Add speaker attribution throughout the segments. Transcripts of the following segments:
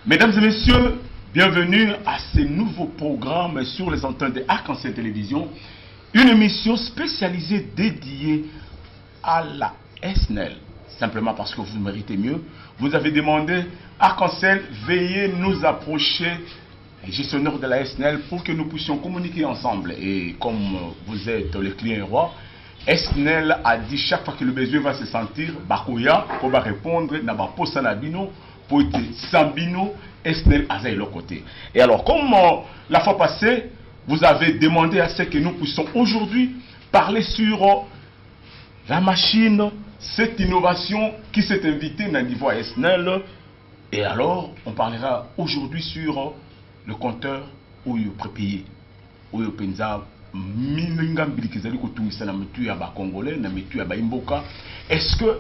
Speaker 1: Mesdames et messieurs, bienvenue à ce nouveau programme sur les antennes de Arc-en-Ciel Télévision, une émission spécialisée dédiée à la SNEL. Simplement parce que vous méritez mieux, vous avez demandé Arc-en-Ciel, veuillez nous approcher, les gestionnaires de la SNEL, pour que nous puissions communiquer ensemble. Et comme vous êtes le client roi, SNEL a dit chaque fois que le besoin va se sentir, Bakoya, pour répondre, n'a pas posa nabino, pour être Sambino, SNEL a de l'autre côté. Et alors, comme la fois passée, vous avez demandé à ce que nous puissions aujourd'hui parler sur la machine, cette innovation qui s'est invitée dans le niveau SNEL. Et alors, on parlera aujourd'hui sur le compteur où il est prépayé, où il est est-ce que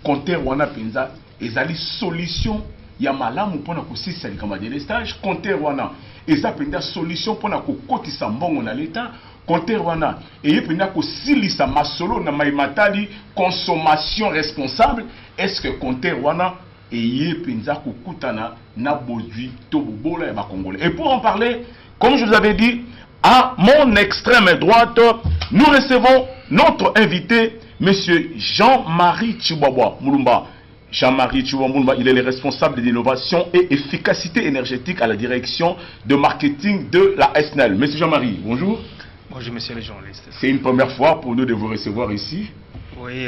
Speaker 1: compteur wana penza ezali solution ya malamu pona kosisa likama de l'estage, compteur wana eza penza solution pona kokotisa mbongo na leta, compteur wana eye penza kosilisa masolo na maimatali consommation responsable, est-ce que compteur wana eye penza kokutana na bozui to bobola ya ba congolais. Et pour en parler, comme je vous avais dit, à mon extrême droite, nous recevons notre invité, Monsieur Jean-Marie Chiboboa Moulumba. Jean-Marie Chiboboa Moulumba, il est le responsable de l'innovation et efficacité énergétique à la direction de marketing de la SNEL. Monsieur Jean-Marie, bonjour.
Speaker 2: Bonjour, monsieur le journaliste.
Speaker 1: C'est une première fois pour nous de vous recevoir ici.
Speaker 2: Oui,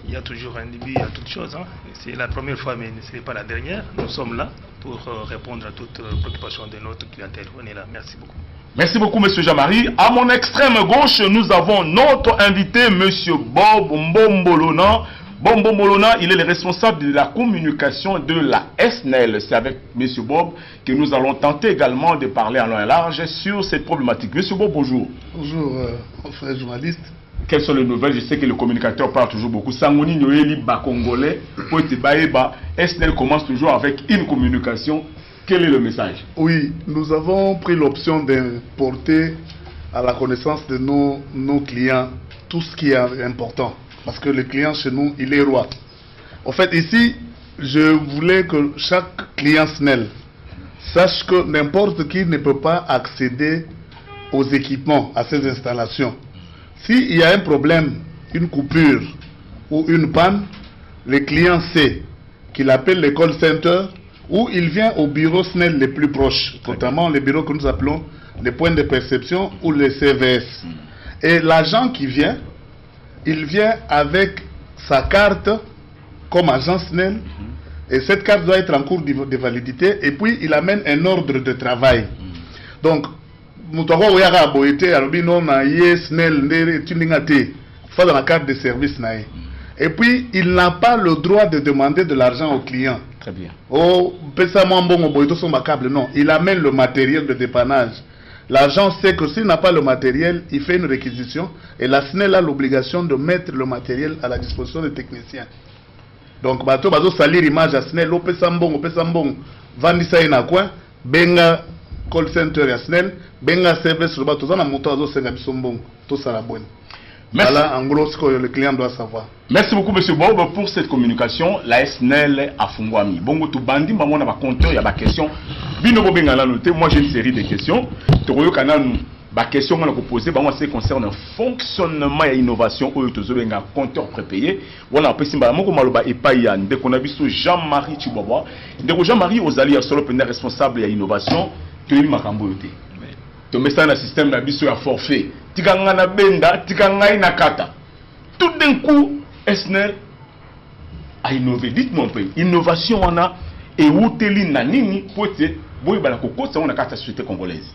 Speaker 2: il y a toujours un début à toute chose. Hein. C'est la première fois, mais ce n'est pas la dernière. Nous sommes là pour répondre à toutes préoccupations de notre clientèle. On est là. Merci beaucoup.
Speaker 1: Merci beaucoup, monsieur Jean-Marie. À mon extrême gauche, nous avons notre invité, monsieur Bob Mbombolona. Bob Mbombolona, il est le responsable de la communication de la SNEL. C'est avec monsieur Bob que nous allons tenter également de parler en long et large sur cette problématique. Monsieur Bob, bonjour.
Speaker 3: Bonjour, frère journaliste.
Speaker 1: Quelles sont les nouvelles? Je sais que le communicateur parle toujours beaucoup. Sangoni Noéli Bakongolais, SNEL commence toujours avec une communication. Quel est le message?
Speaker 3: Oui, nous avons pris l'option de porter à la connaissance de nos clients tout ce qui est important. Parce que le client chez nous, il est roi. En fait, ici, je voulais que chaque client SNEL sache que n'importe qui ne peut pas accéder aux équipements, à ces installations. S'il y a un problème, une coupure ou une panne, le client sait qu'il appelle le call center ou il vient au bureau SNEL les plus proches, notamment les bureaux que nous appelons les points de perception ou les CVS. Et l'agent qui vient, il vient avec sa carte comme agent SNEL et cette carte doit être en cours de validité et puis il amène un ordre de travail. Donc, dans la carte de service. Et puis, il n'a pas le droit de demander de l'argent au client.
Speaker 1: Très bien.
Speaker 3: Oh, non, il amène le matériel de dépannage. L'agent sait que s'il n'a pas le matériel, il fait une réquisition et la SNEL a l'obligation de mettre le matériel à la disposition des techniciens. Donc, bato bazo salir image à SNEL, vandisa ina coin, benga call center ya SNEL, benga service bato zana moto azo senga bisombong, tout ça la bonne. Voilà, en gros, ce que le client doit savoir.
Speaker 1: Merci beaucoup, monsieur Bob, pour cette communication. La SNEL a fungwami. Bongo tu bandi, maman a compteur, il y a ma question. Bino bobenga la noté. Moi, j'ai une série de questions. Toroyo kananu, ma question qu'on a posée, bah moi, c'est concerne fonctionnement et innovation au yotozobenga compteur prépayé. Voilà, après simba moko maloba epaya nde konabiso Jean-Marie Chiboboa. Ndeko Jean-Marie Ozali a solo pena responsable ya innovation. Tu es makambo yote. Tu mets ça dans le système de biso à forfait. Tikanga na benda, tikanga na kata. Tout d'un coup, SNEL a innové. Dites-moi un peu, innovation on a et où teli na nini pour être boy bala koko ça on a carte société congolaise.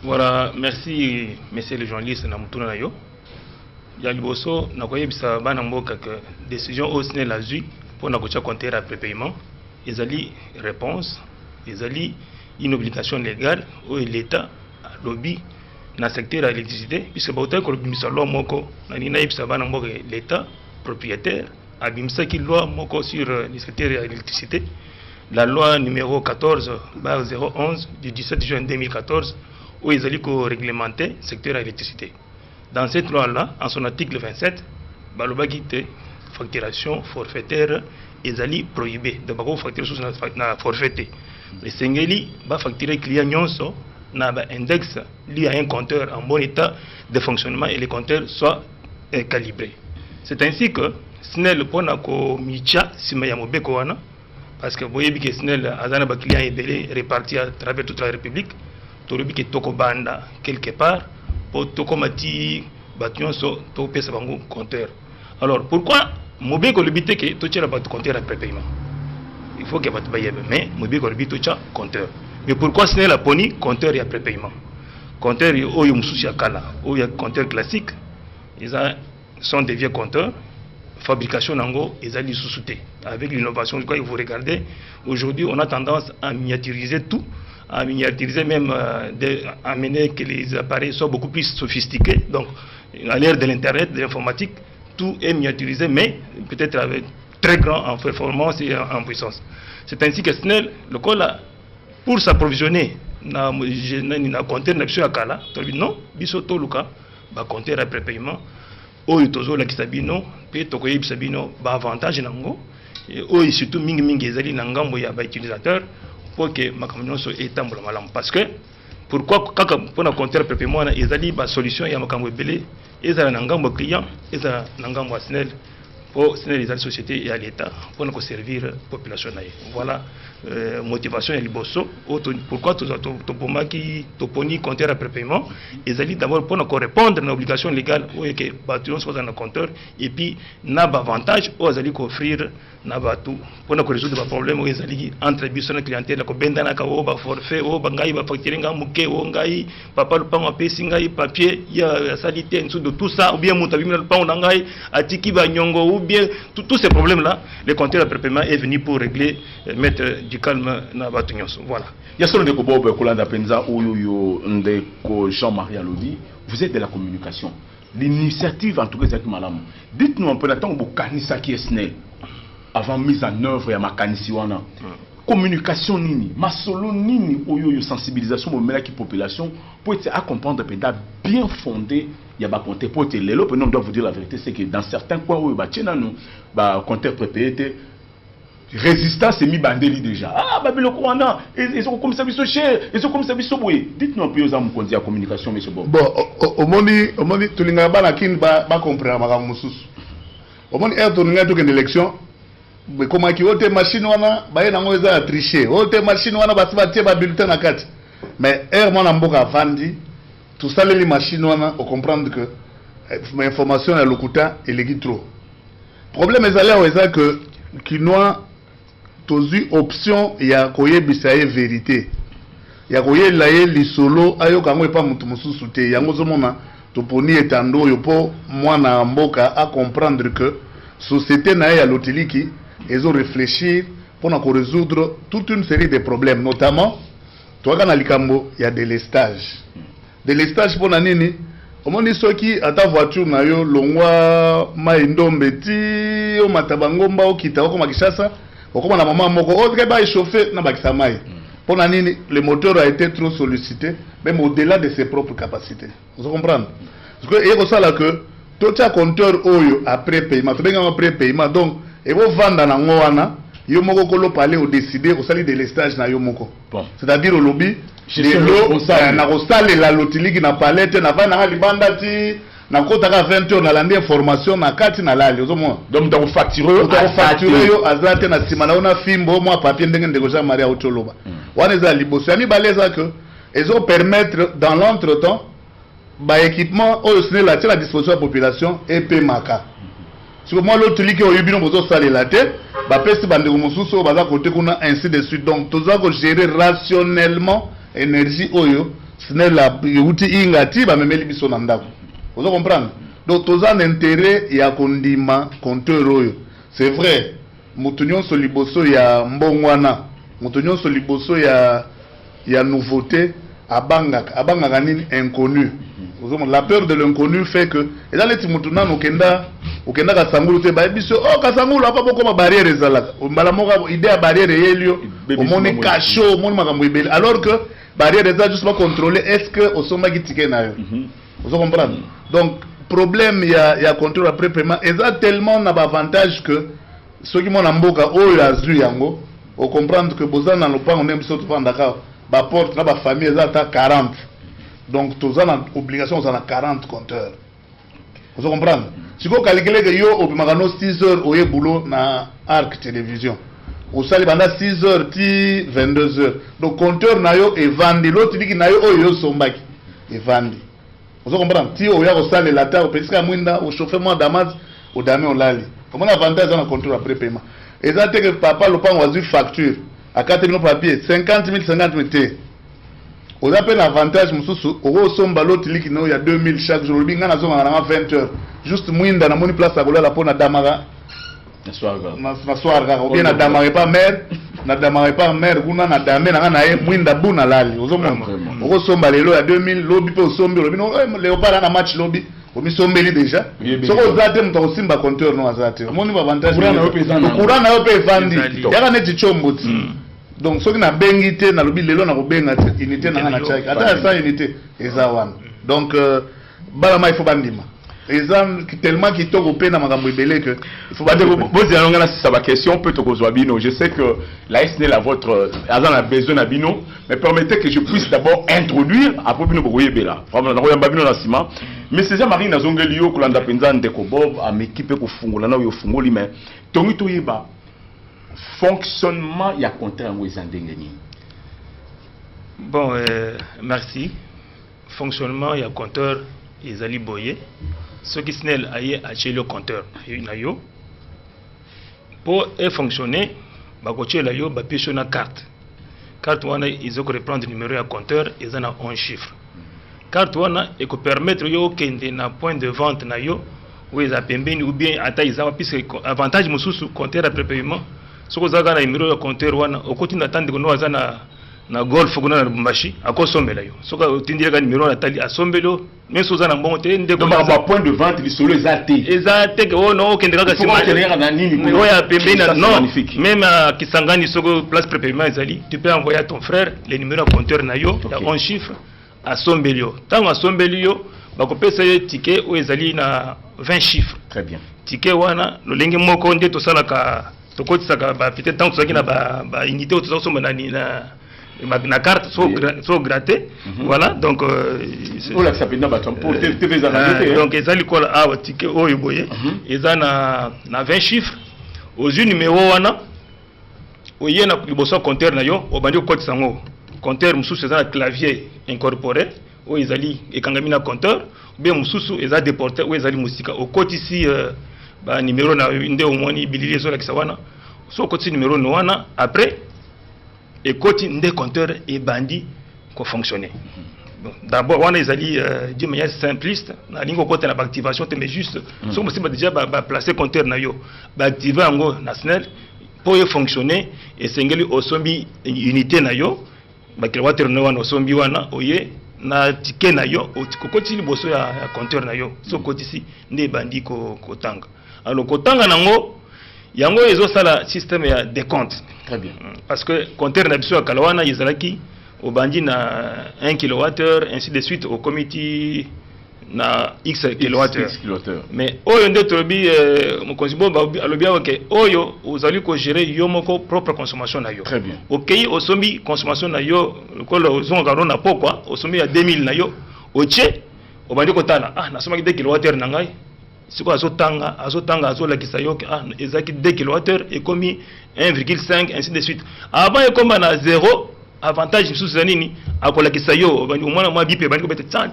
Speaker 2: Voilà, merci monsieur le journaliste na mutuna yo. Ya liboso na koyebisa bana mboka que décision au SNEL a zui pour na kocha compter à prépaiement. Ezali réponse, ezali une obligation légale où l'État lobby dans le secteur de l'électricité, puisque l'État propriétaire a une loi sur le secteur de l'électricité, la loi numéro 14/011 du 17 juin 2014, où ils ont réglementé le secteur de l'électricité. Dans cette loi-là, en son article 27, facturation forfaitaire ezali prohibé donc bako facturer sous na forfaité les sengeli ba facturer client nyonso na ba index lié à un compteur en bon état de fonctionnement et les compteurs soient calibrés. C'est ainsi que SNEL pona ko micha sima ya mobeko wana parce que boyebi que SNEL azana ba client ebele répartis à travers toute la République torobi ke toko banda quelque part pour toko mati batnyonso to pesa bango compteur. Alors pourquoi mobeko le bité que to tira ba compteur après paiement? Il faut que ba bayebe mais mobeko le bité to compteur. Mais pourquoi SNEL a poni compteur et après paiement? Compteur oyo mususi akala, oyo compteur classique, ils sont des vieux compteurs. Fabrication nango ezali sous-souté. Avec l'innovation, quand vous regardez, aujourd'hui on a tendance à miniaturiser tout, à miniaturiser même amener que les appareils soient beaucoup plus sophistiqués. Donc à l'ère de l'internet, de l'informatique, tout est miniaturisé, mais peut-être avec très grand en performance et en puissance. C'est ainsi que SNEL, le col pour s'approvisionner na compteur na kala, non, biso to luka, ba compteur après paiement. Oyo tozo la kisabino pe tokoye bisabino ba avantage nango et oyo surtout mingi ezali na ngambo ya ba utilisateur pour que makambo so etambola malamu parce que pourquoi kaka pona compteur prépaiement na ezali ba solution ya makambo ebele ezala na ngambo client ezala na ngambo SNEL pour SNEL les sociétés et à l'état pour nous servir population naïe. Voilà motivation ya liboso pourquoi topomaki toponi compteur après paiement ezali d'abord pour nous répondre à l'obligation légale ou que bâtiment soit dans le compteur et puis na ba avantage ou ezali offrir na batu pour nous résoudre les problèmes ou ezali entre biso na clientèle ko bendana ka o ba forfait o ba ngai ba facturer nga muke o ngai papa le pango pesi ngai papier ya salité en dessous de tout ça ou bien mutabi le pango ngai atiki ba nyongo ou bien tous ces problèmes là le compteur après paiement est venu pour régler mettre du calme na batu nyonso. Voilà.
Speaker 1: Yasolo de Kobob Kolanda Penza Oyoyo Ndeko Jean-Marie Alodi, vous êtes de la communication. L'initiative en tout cas c'est malam. Dites-nous un peu la temps où kanisa qui est SNEL avant mise en œuvre ya makanisi wana. Communication nini, masolo nini oyoyo sensibilisation au mela qui population pour être à comprendre penda bien fondé ya ba compter pour être lelo on doit vous dire la vérité c'est que dans certains coins où ba tchena nous ba compteur préparé résistance est mis bandeli déjà. Ah, Babyloko wana, ils sont comme ça biso cher, ils sont comme ça biso boye. Dites-nous un peu aux amis qu'on dit à communication monsieur Bob.
Speaker 3: Bon, au moni tulinga ba la kin ba comprendre maka mususu. Au moni er tulinga to une élection, mais comment qui ote machine wana ba yena ngoza a tricher. Ote machine wana ba tie ba bulletin na kati. Mais er mona mboka vandi, tout ça les machines wana au comprendre que l'information à lokuta et les trop. Problème est allé c'est que kinoa tozu option ya koyebisa ye vérité ya koyela ye lisolo ayo kango epa mutu mususu te yango zomona toponi etando yo po mwana mboka a comprendre que société na ya lotiliki ezo réfléchir pour na ko résoudre toute une série de problèmes notamment toka na likambo ya délestage pour na nini omoni soki ata voiture na yo longwa maindombe ti o matabangomba okita oko makishasa okoma na maman moko o ba chauffer na bakisa mai pona nini le moteur a été trop sollicité même au-delà de ses propres capacités. Vous comprenez? Parce que il y a ça là que tout un compteur oyo après paiement to benga après paiement donc et vous vendre na ngwana yo moko kolo parler au décider au sali de l'estage na yo moko. Bon, c'est-à-dire au lobby lelo na rostale la lotiliki na palette na va na libanda ti na kota ka 20 heures na landi information na kati na lali ozomo
Speaker 1: donc dans facturer
Speaker 3: yo azate na sima na ona fimbo mo papier ndenge ndeko Jean Marie Autoloba wana eza liboso ya mibaleza que ezo permettre dans l'entretemps ba équipement oyo SNEL la tient à disposition de la population et pemaka sur moi lotiliki oyo bino bozo sale la te ba pesi bande ko mususu baza côté kuna ainsi de suite donc toza ko gérer rationnellement énergie oyo SNEL la yuti ingati ba memeli biso na ndako. Vous comprenez? Donc, tous un intérêt ya kondima compteur oyo. C'est vrai. Mutunyon soliboso ya mbongwana. Mutunyon soliboso ya nouveauté. Abanga nini inconnu. La peur de l'inconnu fait que. Et dans les timutunan okenda kasangulu te ba biso oh kasangulu apa boko ma barrière ezalaka. Mbala moka idée ya barrière yelio. Omone cacho, omone makambo ibele. Alors que barrière ezala juste pas contrôler est-ce que osoma kitike na yo. Vous comprenez? Donc, problème il y a contrôle après paiement et ça tellement d'avantages que ceux qui m'ont emboka oh il a vu yango on comprendre que besoin dans le plan on aime surtout pas d'accord ba porte là ba famille ça 40 donc tous en obligation on a 40 compteurs vous comprenez si vous calculez que yo au magano 6 heures au boulot na Arc télévision au sali banda 6 heures ti 22 heures donc compteur na yo et vandi l'autre dit que na yo yo sombaki et vandi vous comprenez ti o ya ko sali la ta au petit mwinda au chauffeur damas au dame olali comment avantage dans le contrôle après paiement et ça que papa le pan oisu facture à 4 000 papier 50 000 T on appelle l'avantage mususu au somba l'autre li kino il y a 2000 chaque jour binga na zonga na 20 heures juste mwinda na moni place à kola pona damara na soir ga ou bien na damara pas mère na damara pas mère kuna na dame na ye mwinda buna lali ozomona au somba lelo ya 2000 lobby pe osombi lobby no léopard na match lobby au misombeli déjà soko zate mto simba compteur no azate moni ba avantage courant na yo pe vandi yaka neti chombo ti donc ce qui n'a bengité na lobi lelo na ko benga unité na na chaki ata sa unité eza wana donc balama il faut bandima eza tellement qui toko pe na makambo ibele que il faut
Speaker 1: ba bozi alonga na sa ba question peut toko zwabino je sais que la SNEL a votre azan a besoin na bino mais permettez que je puisse d'abord introduire après bino boyebela vraiment na koyamba bino na sima mais c'est ça Marie na zongeli yo kolanda penza ndeko Bob a m'équipe ko fungola na yo fungoli mais tongi toyeba fonctionnement il y a compteur en Wezandengeni.
Speaker 2: Bon, merci. Fonctionnement il y a compteur ils allaient boyer. Ce qui SNEL aille acheter le compteur nayo pour fonctionner, bah coacher la yo bah pièce na carte. Carte wana ils ont reprendre numéro à compteur ils en a 11 chiffres. Carte wana et que permettre yo kende na point de vente na yo où ils a pembeni ou bien ata ils a puisque avantage mususu compteur après paiement. Ce que vous avez numéro de compteur au côté d'attendre que nous avons na golf kuna na Lubumbashi akosombela yo soka utindira ka numéro na tali asombelo mais soza na mbongo te ndeko
Speaker 1: na ba point de vente li solo ezate
Speaker 2: oh non kendeka ka sima
Speaker 1: na nini
Speaker 2: oh ya pembeni non même à Kisangani soko place prépaiement ezali tu peux envoyer à ton frère les numéros de compteur na yo ya 11 chiffres asombelio tango asombelio bakopesa ye ticket o ezali na 20 chiffres
Speaker 1: très bien
Speaker 2: ticket wana lo lenge moko nde to sala ka to kotisaka ba peut-être tant que na ba unité o to somba na carte so gratter voilà donc
Speaker 1: on la s'appelle na baton pour TV
Speaker 2: donc ezali kola a ticket o yoboye eza na 20 chiffres aux numéro wana oye na liboso compteur na yo obandi kokotisa ngo compteur mususu eza na clavier incorporé o ezali ekangami na compteur bien mususu eza déporté o ezali musika okotisi ba numéro na nde omoni bilili ezo la kisawana so kotisi numéro no wana après et côté des compteurs et bandits qui fonctionner. D'abord, on a d'une manière simpliste, la ligne côté de l'activation, mais juste, si on déjà placer compteur na yo, activer en gros national pour fonctionner et c'est au sombi unité na yo, kilowattheure na wana sombi wana oye na ticket na yo, au côté liboso ya compteur na yo, so côté ici des bandits ko tanga. Alors kotanga nango yango ezo sala système ya décompte.
Speaker 1: Très bien.
Speaker 2: Parce que compteur na biso ya kalawana yezalaki au bandi na 1 kWh ainsi de suite au comité na X kWh. Mais oyo nde tobi mon consumo alobia OK oyo ozali ko gérer yo moko propre consommation na yo.
Speaker 1: Très bien.
Speaker 2: OK o sombi consommation na yo ko lo zonga na pokwa o sombi ya 2000 na yo oche o bandi ko tala na somaki 2 kWh na ngai siko azotanga azolakisa yo ezaki 2 kWh et commis 1,5 ainsi de suite avant et comme na 0 avantage sous nini akolakisa yo au moins moi bipe bandi ko bete 100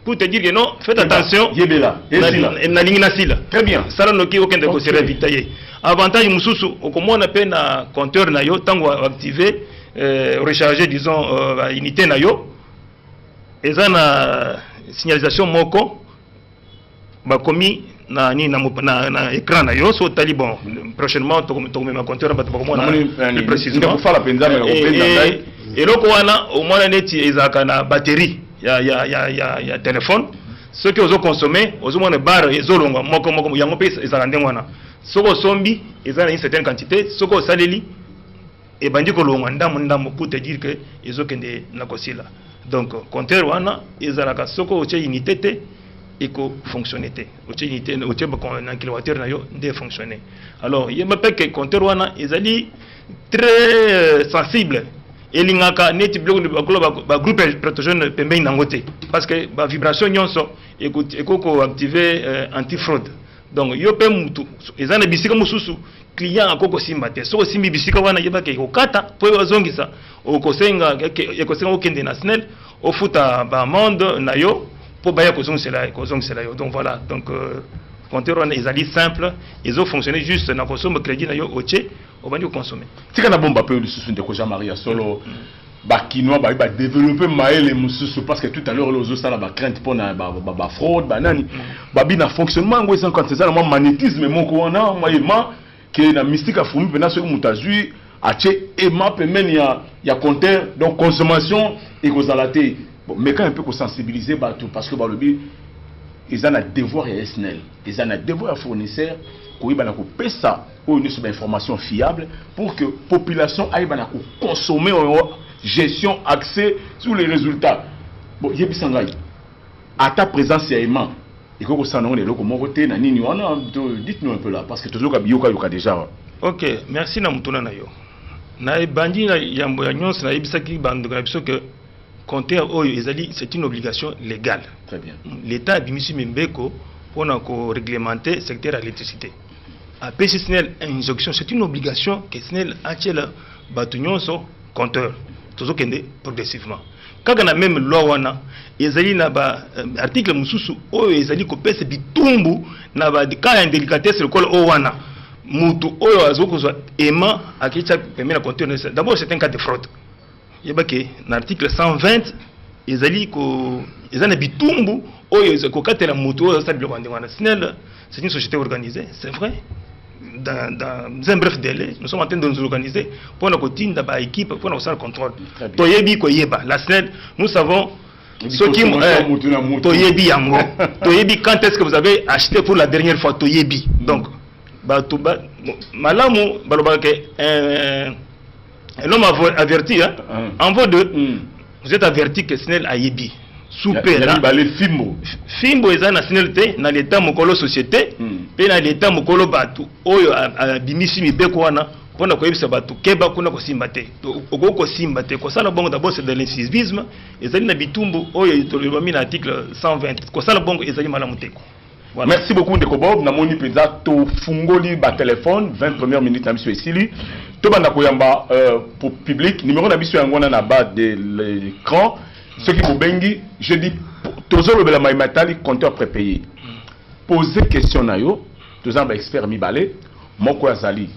Speaker 2: pour te dire que non faites attention
Speaker 1: yebela
Speaker 2: na lingina sila
Speaker 1: très bien
Speaker 2: sala noki okende ko se ravitailler avantage mususu okomona pe na compteur na yo tango activer recharger disons unité na yo eza na signalisation moko bakomi na écran na yo so tali bon prochainement to me compteur ba to komona plus précisément et loko wana au moins neti ezaka na batterie ya téléphone ce que ozo consommer ozo mona bar ezolonga moko yango pe ezaka ndenge wana soko sombi ezana une certaine quantité soko saleli et bandi ko longa ndamo pour te dire que ezokende na kosila donc compteur wana ezalaka soko oche unité te fonctionner te unité un kilowattheure na yo de fonctionner. Alors il y a pas que compteur wana ezali très sensible elingaka neti bloc ba groupe protégène pembeni nango te parce que ba vibration nyonso ko activer anti-fraude. Donc yo pe mutu ezana bisika mususu client akoko simba te so simbi bisika wana yebake okata po bazongisa okosenga okende na SNEL ofuta ba amende na yo po baya kozongela yo. Donc voilà, donc compteur wana ezali simple, ils ont fonctionné juste na consomme crédit na yo oche obandi consommer
Speaker 1: tika na bomba pe lisusu ndeko Jean-Marie solo bakinois ba développer maele mususu parce que tout à l'heure les autres ba crainte pour na ba fraude ba nani ba bina fonctionnement ngo sans quand c'est ça le magnétisme moko wana moyennement que na mystique afumi pena so mutazui ache ema pemeni ya compteur donc consommation et kozalate bon mais quand un peu ko sensibiliser ba tout parce que ba lobi ils ont un devoir à SNEL, ils ont un devoir à fournisseur pour qu'ils pesa une information fiable pour que la population aille consommer gestion accès sur les résultats. Bon, il y a à ta présence il y a et que ça non les locaux moroté na nini wana dites-nous un peu là parce que toujours ka déjà.
Speaker 2: OK, merci na mutuna na yo. Na bandi na yambo ya nyonso na ibisaki bandu na biso que compteur c'est une obligation légale.
Speaker 1: Très bien.
Speaker 2: L'État a mis Mbeko pour réglementer le secteur de l'électricité. Après SNEL, injonction, c'est une obligation que SNEL a battu son compteur. Toujours progressivement. Quand on a même loi, il y a un article Moussou, il y a un bitumbu, il y a des cas d'indélicatesse, le col Owana. Moutou, aimant à qui permet la compteur. D'abord, c'est un cas de fraude. Il y a un article 120, ils ont un bitumbu, c'est une société organisée, c'est vrai. Dans un bref délai, nous sommes en train de nous organiser pour notre équipe, pour notre contrôle. La SNEL, nous savons ce qui quand est-ce que vous avez acheté pour la dernière fois Toyebi. Donc, Malamu, un homme averti, en vaut deux, vous êtes averti que SNEL a yebi. Souper là. Fimbo est na SNEL te, na l'état mokolo société, et na l'état mokolo batu, oyo a bimisi mibeko wana, pour na koyebisa batu, keba kuna ko simbate. Oko simbate, ko sala bongo d'abord c'est de l'incivisme, et zali na bitumbu, oyo tolobami na article 120. Ko sala bongo ezali malamu teko.
Speaker 1: Voilà. Merci beaucoup Ndeko Bob. Namoni peza to fungoli ba téléphone 20 premières minutes na biso esili. To banda koyamba pour public numéro na biso yangona na bas de l'écran. Ce qui vous bengi, je dis toujours le maimatali compteur prépayé. Posez question na yo, tous en expert mi balé, moko azali,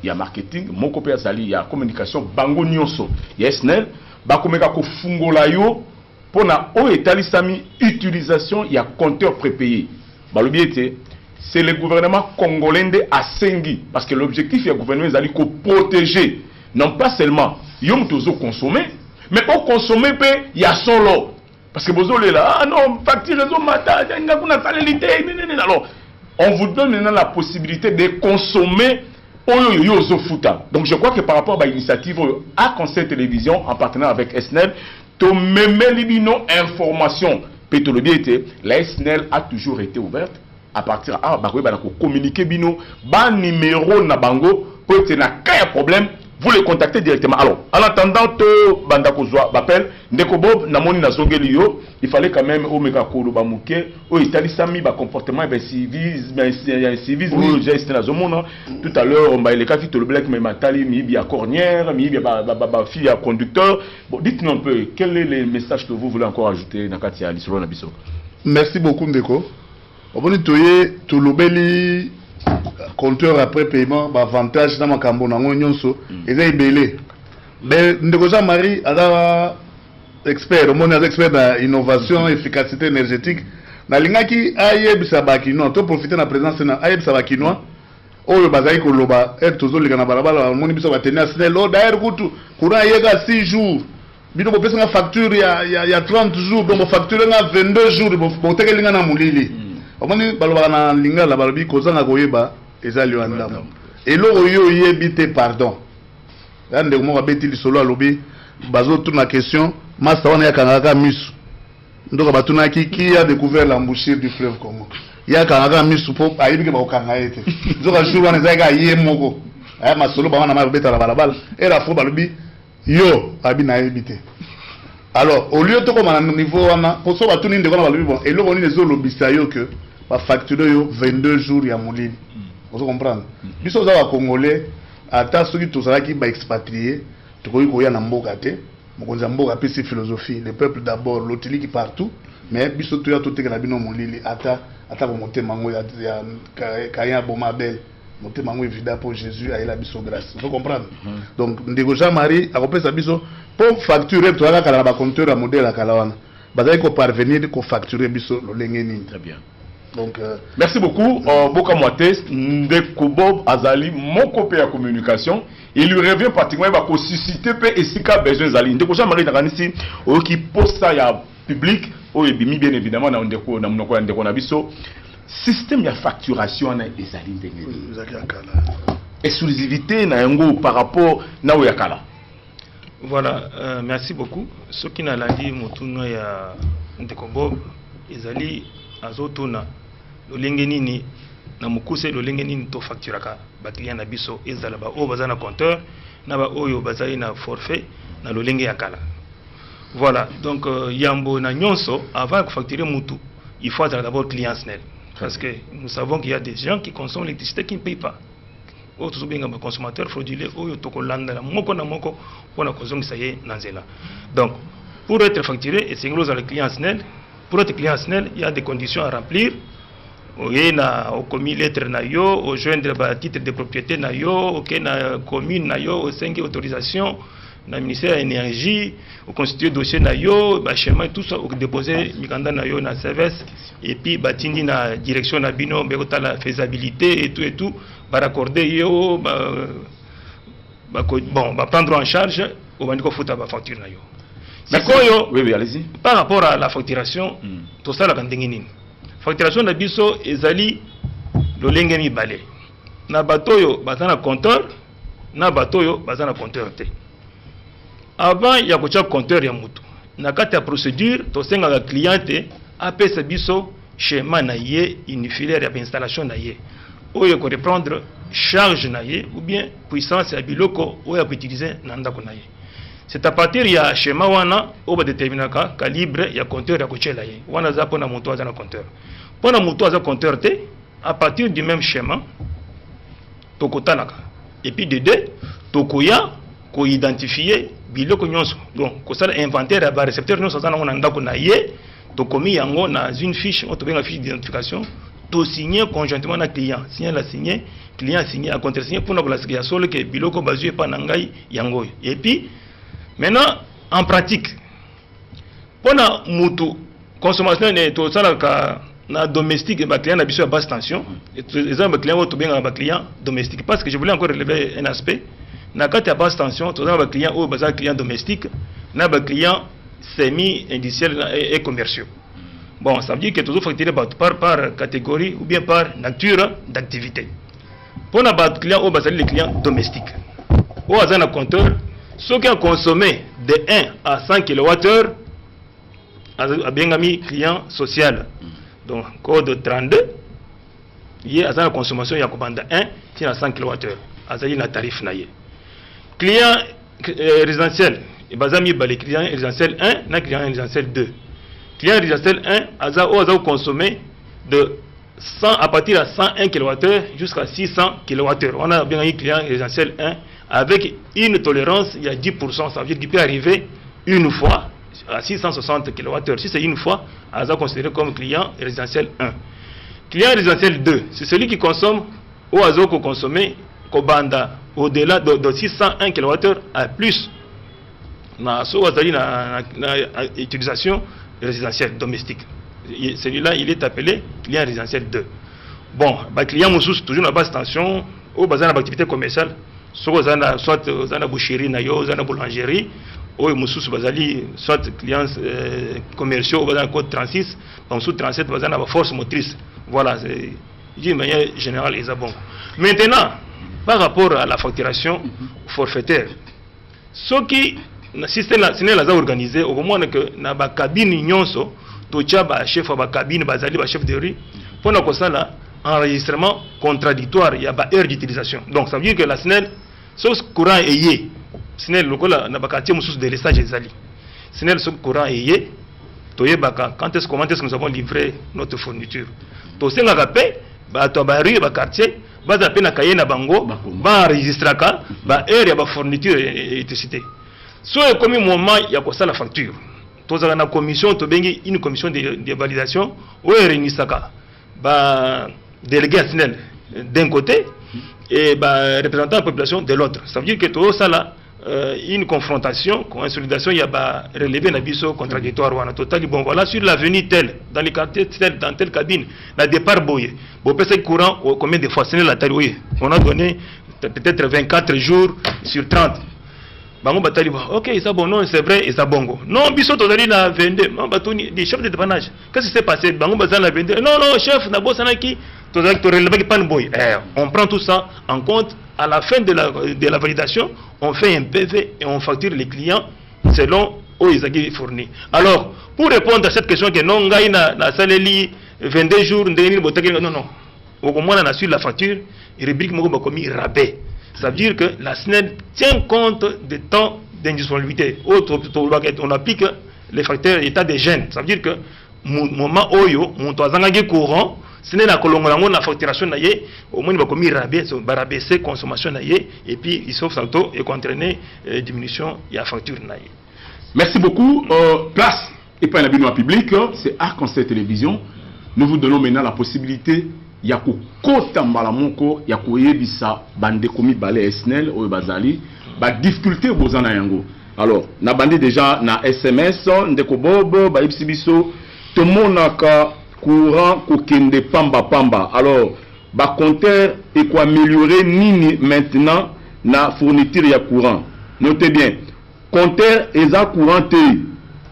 Speaker 1: il y a marketing, moko pe azali, il y a communication, bango nyonso, il y a SNEL, ba komeka ko fungola yo pona o etalisami utilisation, il y a compteur prépayé. C'est le gouvernement congolais à Sengi. Parce que l'objectif du gouvernement est de protéger, non pas seulement yom tozo consommer, mais au consommer, il y a son lot. Parce que vous avez là, ah non, facture réseau matin, alors on vous donne maintenant la possibilité de consommer donc je crois que par rapport à l'initiative à Conseil Télévision, en partenariat avec SNEL, to même libino information. La SNEL a toujours été ouverte à partir de communiquer bino ba numéro na bango pour être na cas problème vous les contactez directement. Alors en attendant to banda kozwa appel Ndeko Bob na moni na zongeli yo il fallait quand même au meka kolo ba muke o italisami ba comportement ben civisme civisme geste na zomona tout à l'heure on ba le cas to le black mais matali mi bi à cornière mi bi ba fille à conducteur. Bon dites-nous un peu quel est le message que vous voulez encore ajouter na katia lisolo na biso.
Speaker 3: Merci beaucoup Ndeko. Oboni toye to lobeli compteur après paiement avantage dans makambo nango nyonso eza ibele mais Ndeko Jean-Marie ada expert on est expert dans innovation efficacité énergétique na lingaki ayebisa bakinois to profiter na présence na ayebisa bakinois oyo bazali ko loba tozo lika na balabala moni biso batenia SNEL o d'ailleurs kutu kuna yega 6 jours bino bo pesa facture ya 30 jours donc facture nga 22 jours bo tekelinga na mulili omoni baloba na lingala balobi kozanga koyeba ezali wandam elo oyo yebite pardon ande mo babeti lisolo alobi bazo tuna question master wana yakangaka misu Donc qui a découvert l'embouchure du fleuve Congo. Il y a quand même mis sous pop à Ibique Baokangaete. Donc un jour on est à Yemoko. Aya masolo ba wana ma beta la balabala et la fo balubi yo abi na ebité. Alors au lieu de comme à niveau wana pour ça ba tout ninde kona balubi bon et là on les lobista yo que ba facturer yo 22 jours ya molili. Vous comprenez? Biso za congolais ata soki tozalaki ba expatrié to koyi koya na mboka te. Mokonza mboka pe philosophie le peuple d'abord l'otili qui partout mais biso to ya to tekela bino molili ata ko motema ngo ya kaya bomabel motema ngo évident pour Jésus a la biso grâce. Vous comprenez? Donc ndeko Jean-Marie a kopesa biso pour facturer to ala kala ba compteur a modèle kala wana bazali ko parvenir ko facturer biso lo lengeni.
Speaker 1: Très bien.
Speaker 3: Donc
Speaker 1: merci beaucoup Boka Moates ndeko Bob Azali mon copain à communication. Il lui revient pratiquement à susciter et si cas besoin zali. Ndeko Jean-Marie Nakanisi qui poste ça ya public o ebimi bien évidemment na ndeko na monoko ndeko na biso système de facturation na ezali ndenge exclusivité na yango par rapport na yakala.
Speaker 2: Voilà, merci beaucoup. Ce qui n'a landi mutuno ya ndeko Bob ezali azotuna lolenge nini na mukuse lolenge nini to facturaka ba client na biso ezala ba o bazana compteur na ba oyo bazali na forfait na lolenge yakala. Voilà, donc yambo na nyonso avant de facturer mutu, il faut d'abord client SNEL parce que nous savons qu'il y a des gens qui consomment l'électricité qui ne payent pas. Autres bien un consommateur frauduleux oyo to kolanda la moko na moko pour na consommer ça y est nanzela. Donc pour être facturé et c'est le client SNEL. Pour être client SNEL, il y a des conditions à remplir. Au commis lettre na yo, au joindre titre de propriété na yo, au na commune na yo, au 5 autorisation, na ministère de l'énergie, au constituer dossier na yo, schéma tout ça, au déposer mikanda na yo na service et puis batindi na direction na bino, bekota la faisabilité et tout, ba raccorder yo, bon, ba prendre en charge au bandiko futa ba facture na yo.
Speaker 1: Oui, allez-y.
Speaker 2: Par rapport à la facturation, tout ça la kandengini. Facturation na biso ezali lolenge mi balé. Na batoyo bazana compteur, na batoyo bazana compteur te. Avant ya kocha compteur ya mutu. Na kati ya procédure to senga ga cliente apesa biso schéma na ye unifilaire ya installation na ye. Oyo ko reprendre charge na ye ou bien puissance ya biloko oyo ko utiliser na ndako na ye. C'est à partir de schéma wana on va déterminer le calibre ya compteur ya kochela ye. Wana za pona mutu azana compteur. Pona mutu azana compteur te à partir du même schéma tokotanaka. Et puis de deux tokoya ko identifier biloko nyonso. Donc ko sala inventaire ya ba récepteur nyonso azana ngona ndako na ye tokomi yango na une fiche, on tobenga fiche d'identification, to signer conjointement na client. Signer la signer, client signer à contresigner pour na la signer solo que biloko bazue pa nangai yango. Et puis maintenant, en pratique, pour la consommation de domestique et client à basse tension, les gens clients bien client domestique parce que je voulais encore relever un aspect. Na quand à basse tension, tous les clients au bazar client domestique, na client semi-industriel et commerciaux. Bon, ça veut dire que toujours facturé par catégorie ou bien par nature d'activité. Pour les clients au bazar les clients domestiques, au bazar un compteur. Ceux qui ont consommé de 1 à 100 kWh a bien mis client social. Donc, code 32, il y a une consommation, il y a 1 qui a 100 kWh. Il y a un tarif. Client résidentiel, il y a un client résidentiel 1 et client résidentiel 2. Client résidentiel 1 a consommé de 100 à partir de 101 kWh jusqu'à 600 kWh. On a bien un client résidentiel 1 avec une tolérance, il y a 10%, ça veut dire qu'il peut arriver une fois à 660 kWh. Si c'est une fois, on va considérer comme client résidentiel 1. Client résidentiel 2, c'est celui qui consomme ou a consommé au-delà de 601 kWh à plus. Na utilisation résidentielle domestique. Celui-là, il est appelé client résidentiel 2. Bon, client moussous, toujours dans la basse tension, au bazar d'activité commerciale. Soit dans boucherie, dans boulangerie, ou soit clients commerciaux, dans code 36, dans sous 37, dans la force motrice. Voilà, d'une manière générale, ils bon. Maintenant, par rapport à la facturation forfaitaire, ce qui le système national a organisé, au moment que la cabine nyonso, tocha ba chef ba cabine bazali ba chef de rue pour na kosala enregistrement contradictoire il y a ba heure d'utilisation. Donc ça veut dire que la SNEL sauf courant ayé SNEL lokola na ba quartier mususu de l'estage ezali SNEL sauf courant ayé toye baka quand est-ce comment est-ce que nous avons livré notre fourniture to senga ka pe ba to ba rue ba quartier ba za pe na kaye na bango ba enregistraka ba heure ya ba fourniture électricité so e komi moment ya kosala facture tozala na commission to bengi une commission de validation o réunissaka ba délégué à SNEL d'un côté et ba représentant de la population de l'autre. Ça veut dire que tout ça là une confrontation, consolidation, il y a ba relevé na biso contradictoire ou en total. Bon voilà sur l'avenue telle, dans les quartiers telle, dans telle cabine, la départ boye. Bon peut-être courant combien de fois SNEL la taille. On a donné peut-être 24 jours sur 30. Bango batali ok ça bon non c'est vrai et ça bongo non biso tozali na 22 non batoni des chefs de dépannage qu'est-ce qui s'est passé bango bazali na 22 non chef na bossa naki tozali to relevé pan boy on prend tout ça en compte à la fin de la validation on fait un PV et on facture les clients selon où ils ont fourni. Alors pour répondre à cette question que non ngai na saleli 22 jours ndeni botaki non au moins on a sur la facture et rubrique moko bakomi rabais. Ça veut dire que la SNEL tient compte des temps d'indisponibilité. On applique les facteurs état des gènes. Ça veut dire que moment oyo, mon toazangagi courant, SNEL a kolongolango na facturation na ye, au moins il va commis rabaisser consommation na ye, et puis il sauve santo et entraîner diminution de la facture na ye.
Speaker 1: Merci beaucoup. Place et pas un abonnement public, c'est Arc-en-Ciel Télévision. Nous vous donnons maintenant la possibilité ya kokota mbala moko ya koyebisa bande komi balé SNEL o bazali ba difficulté bozana yango. Alors na bande déjà na SMS ndeko bobo ba ibsibiso to monaka courant kokende pamba. Alors ba compteur et ko améliorer nini maintenant na fourniture ya courant. Notez bien compteur eza courant te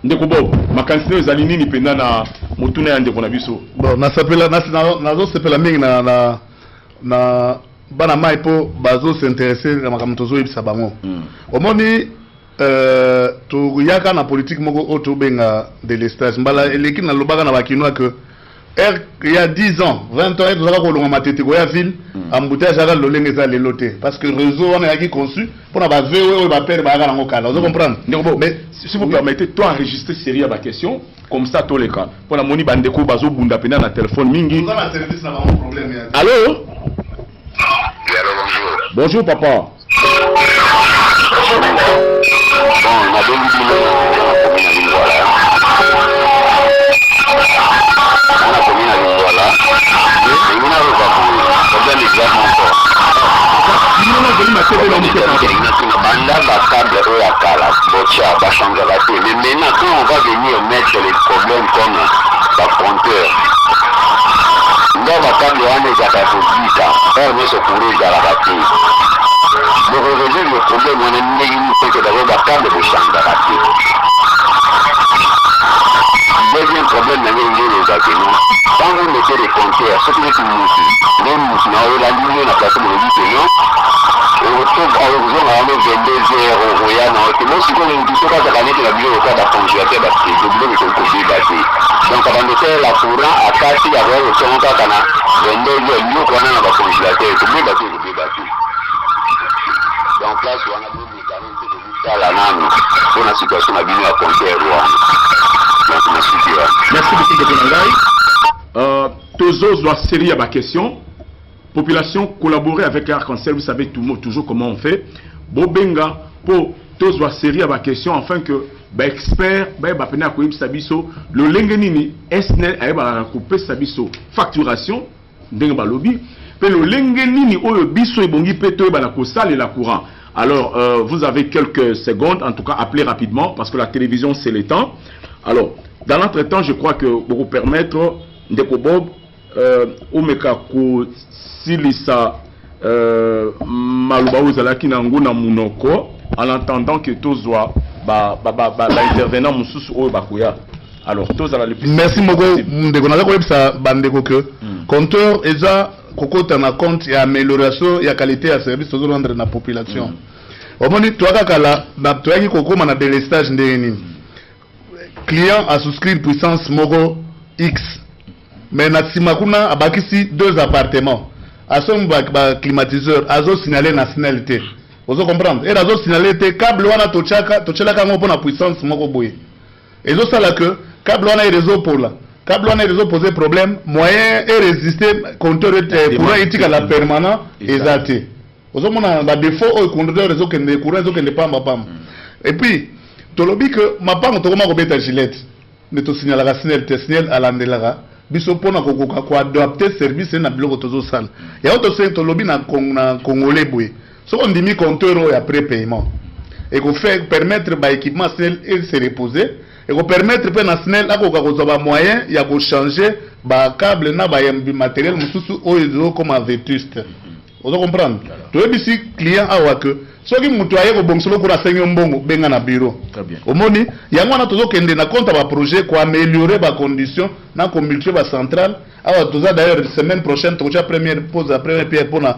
Speaker 1: ndeko bobo makansino ezali nini penda na motuna ya ndeko na biso.
Speaker 3: Bon nazo sepela mingi na bana mai po bazo s'intéresser na makambo tozo yebisa bango. Omoni to yaka na politique moko oto benga de l'estage mbala eleki na lobaka na bakinoa que il y a 10 ans 20 ans tozaka kolonga matete ko ya ville embouteillage aka lolenge eza lelo te parce que réseau wana yaki conçu pona ba VO oyo ba père ba aka nango kala. Vous comprendre?
Speaker 1: Mais si vous permettez toi enregistrer série à ma question comme ça tous les cas pour la moni bandeko bazo bunda pena na téléphone mingi.
Speaker 3: Ça na service na ba problème.
Speaker 1: Allô? Bonjour papa.
Speaker 4: Banda câble et à cala, bocha, va changer la télé. Mais maintenant, quand on va venir mettre les problèmes comme la compteur, là, la câble on est à la police, on est secouru dans la bâtisse. Pour résoudre le problème, on est mis d'abord la câble de changer la télé. Deuxième problème, on est les bâtiments. Quand vous mettez les compteurs, ce qui est une mousse, les mousses, on a la ligne, on a placé le lit, on retrouve à l'horizon à 22 heures au Royal. Moi, si on a une question à l'année de la bio, au cas d'un congélateur, parce que le boulot est un côté bâti. Donc, avant de faire la courant, à 4 il y a le temps quand on a 22 heures, nous, on a un congélateur, le boulot bâti, le boulot bâti. Donc, là, si on a besoin de canon, c'est de vous faire la nano, pour la situation à venir à compter à Rouen. Donc, merci beaucoup.
Speaker 1: Merci beaucoup, Dr. Nangai. Tozo doit série à ma question. Population collaborer avec Arc-en-Ciel, vous savez toujours comment on fait. Bobenga pour tous doit série à ma question afin que expert pena ko sabiso le lengenini SNEL a couper sabiso facturation ndenge ba lobby pe le lengenini o le biso ebongi peto ba na ko sale la courant. Alors vous avez quelques secondes en tout cas appelez rapidement parce que la télévision c'est le temps. Alors dans l'entretemps je crois que pour vous permettre ndeko Bob omeka ko silisa maluba ozalaki nango na munoko en attendant que tozwa intervenant mususu oyo bakoya. Alors tozala le plus. Merci
Speaker 3: moko ndeko naza koyebisa bandeko que compteur eza kokota na compte ya amélioration ya qualité ya service tozo rendre na population. Omoni toaka kala na toyaki kokoma na délestage ndenge nini. client a souscrit puissance moko X. Mais na simakuna abakisi 2 appartements. Asom ba climatiseur azo signaler na signalité. Vous comprenez? Et azo signaler te câble wana tochaka ngo pona puissance moko boye. Ezo sala que câble wana réseau pour là. Câble wana réseau poser problème, moyen et résister compteur courant éthique à la permanent exacté. Vous mona ba défaut au compteur réseau que ne courant réseau que ne pas pam. Et puis tolobi que ma pam to koma ko beta gilette. Ne to signaler la signal à l'andelara. Biso pona ko adapter service na biloko tozo sala. Ya auto se tolobi na congolais boye. So on dimi compteur après paiement. Et qu'on fait permettre ba équipement snel et se reposer. Et qu'on permettre pe na snel ako ka moyen ya ko changer ba câble na ba matériel mususu oyo comme vétuste. Vous comprenez? Tu es ici client awa que ce qui mutu aye ko bongsolo ko rasenyo mbongo benga na bureau.
Speaker 1: Très bien.
Speaker 3: Omoni yango na tozo kende na compte ba projet ko améliorer ba condition na ko multiplier ba centrale awa toza d'ailleurs semaine prochaine to cha première pause après pierre pour na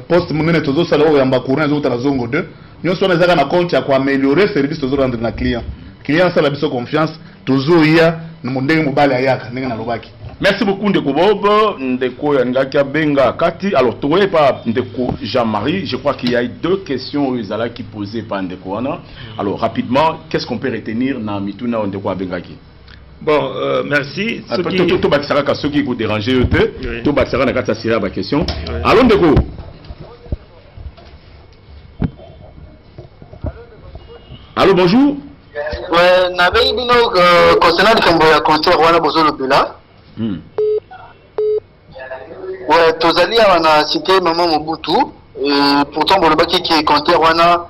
Speaker 3: poste munene tozo sala o yamba courant zo tala zongo 2 nyonso na zaka na compte ya ko améliorer service tozo rendre na client sala biso confiance tozo ya na mondenge mobali ayaka ndenge na lobaki.
Speaker 1: Merci beaucoup Ndeko Bob, Ndeko Yangaki Benga Kati. Alors, tu n'es pas Ndeko Jean-Marie. Je crois qu'il y a 2 questions qui posées par Ndeko Wana. Alors, rapidement, qu'est-ce qu'on peut retenir dans Mituna Ndeko Bengaki?
Speaker 2: Bon, merci.
Speaker 1: Tout bâtissera ceux qui vous dérangent, tout bâtissera dans la question. Allons Ndeko. Allô, bonjour.
Speaker 5: Ouais, n'avez bino concernant le compteur wana bozo lobela. Ouais, tozali wana cité maman Mobutu et pourtant bon le baki qui est compteur wana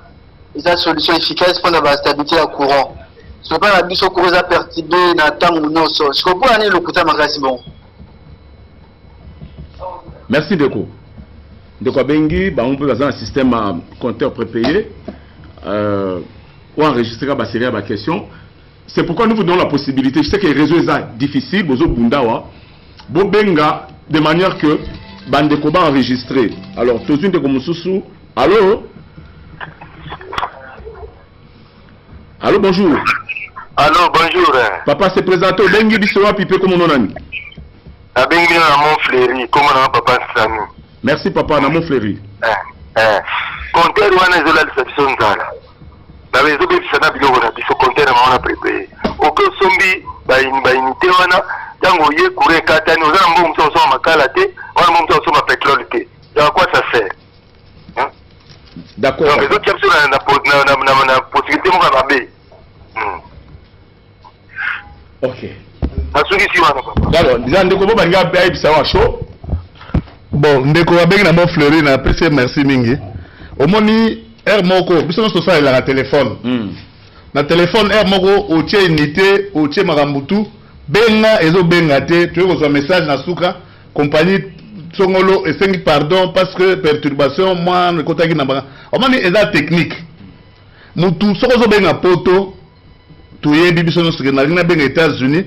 Speaker 5: ils a solution efficace pour la stabilité à courant. Ce pas la biso courant za perturbé na tangu noso. Je comprends ani le kuta makasi bon.
Speaker 1: Merci Ndeko. Ndeko Bengi, bah on peut dans un système compteur prépayé ou enregistrer la série à ma question. C'est pourquoi nous vous donnons la possibilité. Je sais que les réseaux sont difficiles, bozo bundawa, bobenga de manière que bandeko ba enregistrer. Alors tous une de Mususu. Allô? Allô, bonjour.
Speaker 4: Allô, bonjour.
Speaker 1: Papa se présente au Bengi Bissoa Pipe comme on a.
Speaker 4: A Bengi na mon fléri, comme on a papa Sami.
Speaker 1: Merci papa na mon fléri.
Speaker 4: Compteur wana zola l'exception zala. Na bezo be bisana biloko na biso compteur na mona préparé. Oko sombi ba unité wana tango ye kure katani ozana mbongo mso makala te, wana mbongo mso pétrole te. Ya quoi ça sert?
Speaker 1: D'accord.
Speaker 4: Donc les autres qui na possibilité mo ka be.
Speaker 1: OK.
Speaker 3: Alors, ndeko bo banga ba ibisa wa show. Bon, ndeko ba bengi na mo fleurir na apprécier merci mingi. Omoni air moko biso no ça la téléphone. Na téléphone air moko o tie unité, o tie makambutu, benga ezo benga te, tu veux message na suka compagnie Songolo esengi pardon parce que perturbation moi ne kotaki na banga. Omoni eza technique. Mutu soko zo benga poto tu yebi biso no suka na benga États-Unis.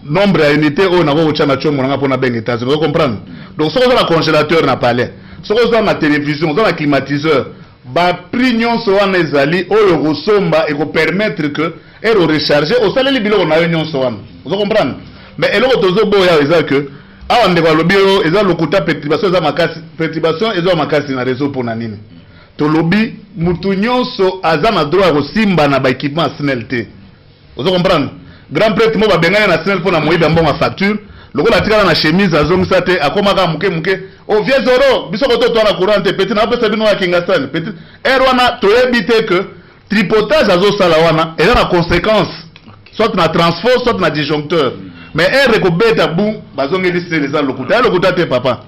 Speaker 3: Nombre à unité on a voulu na chombo nga pona benga États-Unis. Vous comprenez? Donc soko zo na congélateur na palais. Soko zo na télévision, zo na climatiseur. Ba prix nyonso wana ezali oyo kosomba et ko permettre que ero recharger au saleli biloko na yo nyonso wana. Vous comprenez? Mais eloko tozo boya eza que awa ndeko lobi oyo eza lokuta perturbation eza makasi, perturbation eza makasi na réseau pona nini. To lobi mutu nyonso aza na droit ko simba na ba équipement SNEL te. Vous comprenez? Grand prêtre mo ba bengana na SNEL pona moyiba mbongo facture. Lokola tikala na chemise azongisa te akomaka muke o vieux zoro biso ko to na courant te petit na pesa bino ya kingastan petit erwana to ebite que tripotage azo sala wana et na conséquence soit na transfert soit na disjoncteur mais ko beta bu bazongeli les lokuta te papa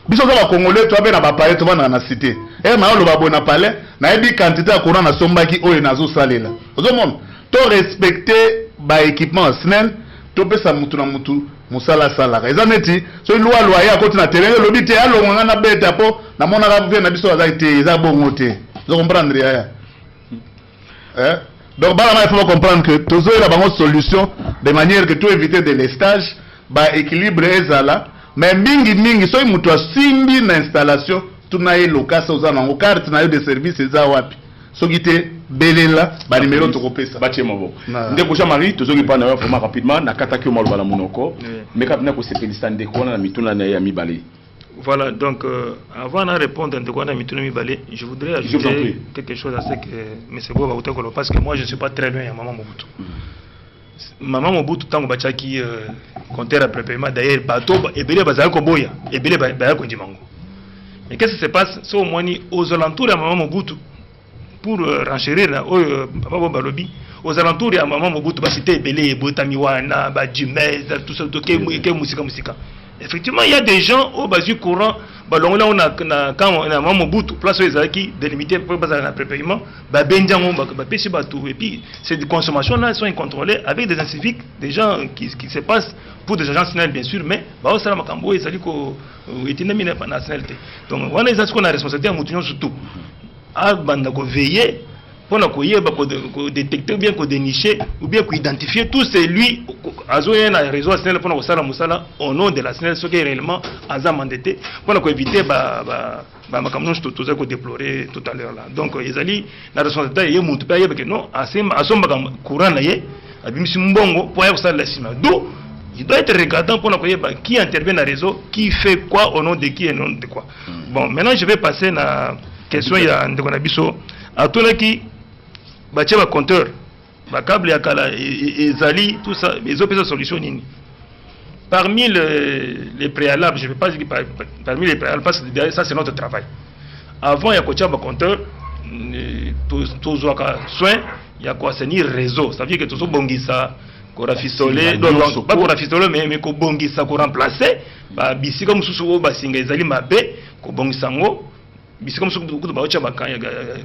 Speaker 3: biso za congolais to abena ba palais to bana na cité na lo ba bona palais na ebi quantité ya courant na sombaki oyo nazo salela ozomona to respecter ba équipement SNEL to pesa mutu na mutu musala sala eza neti so loi ya koti na terrain lobi te alonga na beta po na mona ka vena biso za te eza bongo te zo comprendre ya donc bala il faut comprendre que tozo la bango solution de manière que tout éviter de lestage ba équilibre ezala mais mingi so mutu asimbi na installation tunaye lokasa ozana ngo carte na yo de service eza wapi so kite belela ba numéro to kopesa
Speaker 1: batie mabo
Speaker 3: Na.
Speaker 1: ndeko Jean-Marie tozoki pa na yo vraiment rapidement na kataki maloba na monoko mais kapina ko sepelisa ndeko na mituna na ya mibale.
Speaker 2: Voilà, donc avant de répondre à Ndekwana Mituna Mibale, je voudrais ajouter quelque chose à ce que M. Boba Outekolo, parce que moi je ne suis pas très loin à Maman Mobutu. Maman Mobutu, tant que Bachaki comptait après paiement, d'ailleurs, bateau, et Bélé Bazako Boya, et Bélé Bazako Dimango. Mais qu'est-ce qui se passe aux alentours de Maman Mobutu, pour renchérir Papa Balobi, aux alentours de Maman Mobutu, c'était Bélé, Botamiwana, Badjimez, tout ça, tout ça, effectivement, il y a des gens au bas du courant, là on a quand on a Mobutu, place où qui délimité pour passer un prépaiement, et puis ces consommations là sont incontrôlées avec des inciviques, des gens qui se passent pour des agents nationaux bien sûr, mais au Salam Kambo et Saliko est une nationalité. Donc on a ce qu'on a responsabilité à Moutignon surtout. À Bandako veiller pour détecter ou bien dénicher ou bien identifier tout c'est lui à un réseau national pour au nom de la SNEL ce qui est réellement endetté pour éviter tout déplorer tout à l'heure là. Donc ils allaient la responsabilité est monte pas que non à son courant là mbongo pour ça la sima do il doit être regardant pour qui intervient dans le réseau, qui fait quoi au nom de qui et non de quoi. Bon, maintenant je vais passer à la question il y a Ndekonabiso à tout qui batia ba compteur ba câble ya kala ezali tout ça les autres solutions nini parmi les préalables, je ne vais pas dire parmi les préalables parce que ça c'est notre travail avant il y a kocha ba compteur tous soin il y a quoi assainir réseau ça veut dire que tout bongisa ko rafistolé donc pas ko rafistolé mais ko bongisa ko remplacer ba bisika mususu ba singa ezali mabe ko bongisa ngo bisika mususu ko ba ocha ba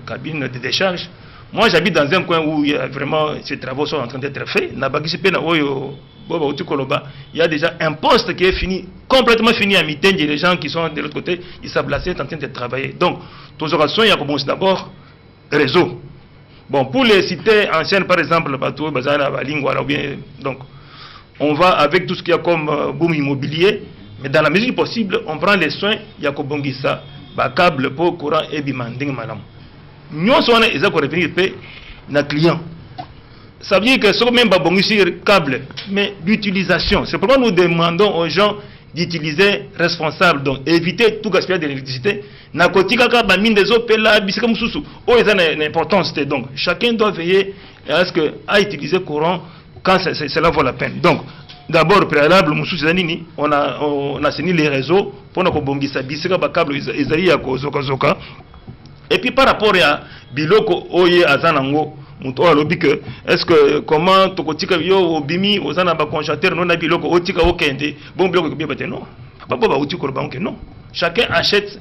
Speaker 2: cabine de décharge. Moi, j'habite dans un coin où il y a vraiment ces travaux sont en train d'être faits. Il y a déjà un poste qui est fini, complètement fini à Miten. Les gens qui sont de l'autre côté, ils savent là, c'est en train de travailler. Donc, tous orations, il y a commencé d'abord réseau. Bon, pour les cités anciennes, par exemple, donc, on va avec tout ce qu'il y a comme boom immobilier, mais dans la mesure du possible, on prend les soins, il y a Kobongisa, câble pour courant et bimanding madame. Nous sommes les clients. Ça veut dire que ce même pas bon câble, mais d'utilisation. C'est pourquoi nous demandons aux gens d'utiliser responsable, donc éviter tout gaspillage de l'électricité. Donc chacun doit veiller à utiliser courant quand cela vaut la peine. Donc d'abord préalable, on a assaini les réseaux pour nous câble et puis par rapport à biloko oye azanango muto alobi que est-ce que comment tokotika yo obimi ozana ba congélateur non na biloko otika okende bon biloko ko biebate non papa ba uti ko ba non chacun achète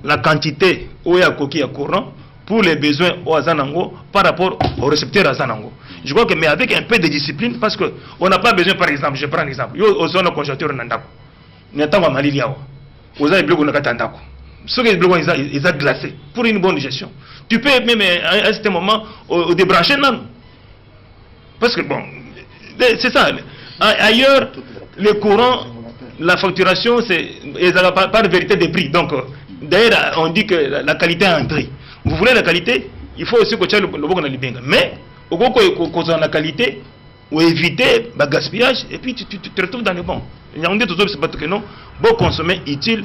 Speaker 2: la quantité oya koki ya courant pour les besoins au azanango par rapport au récepteur azanango. Je crois que mais avec un peu de discipline parce que on n'a pas besoin par exemple je prends un exemple yo ozana congélateur nandako n'attend malili yawa ozana biloko na katandako. Ceux qui sont glacés pour une bonne gestion. Tu peux même à un certain moment débrancher non. Parce que bon, c'est ça. Ailleurs, le courant, la facturation, c'est pas de vérité des prix. Donc, d'ailleurs, on dit que la qualité a un prix. Vous voulez la qualité, il faut aussi que tu aies le bon bien. Mais, au bout que la qualité, ou éviter le gaspillage, et puis tu te retrouves dans le bon. Il y a un que non, bon consommer utile.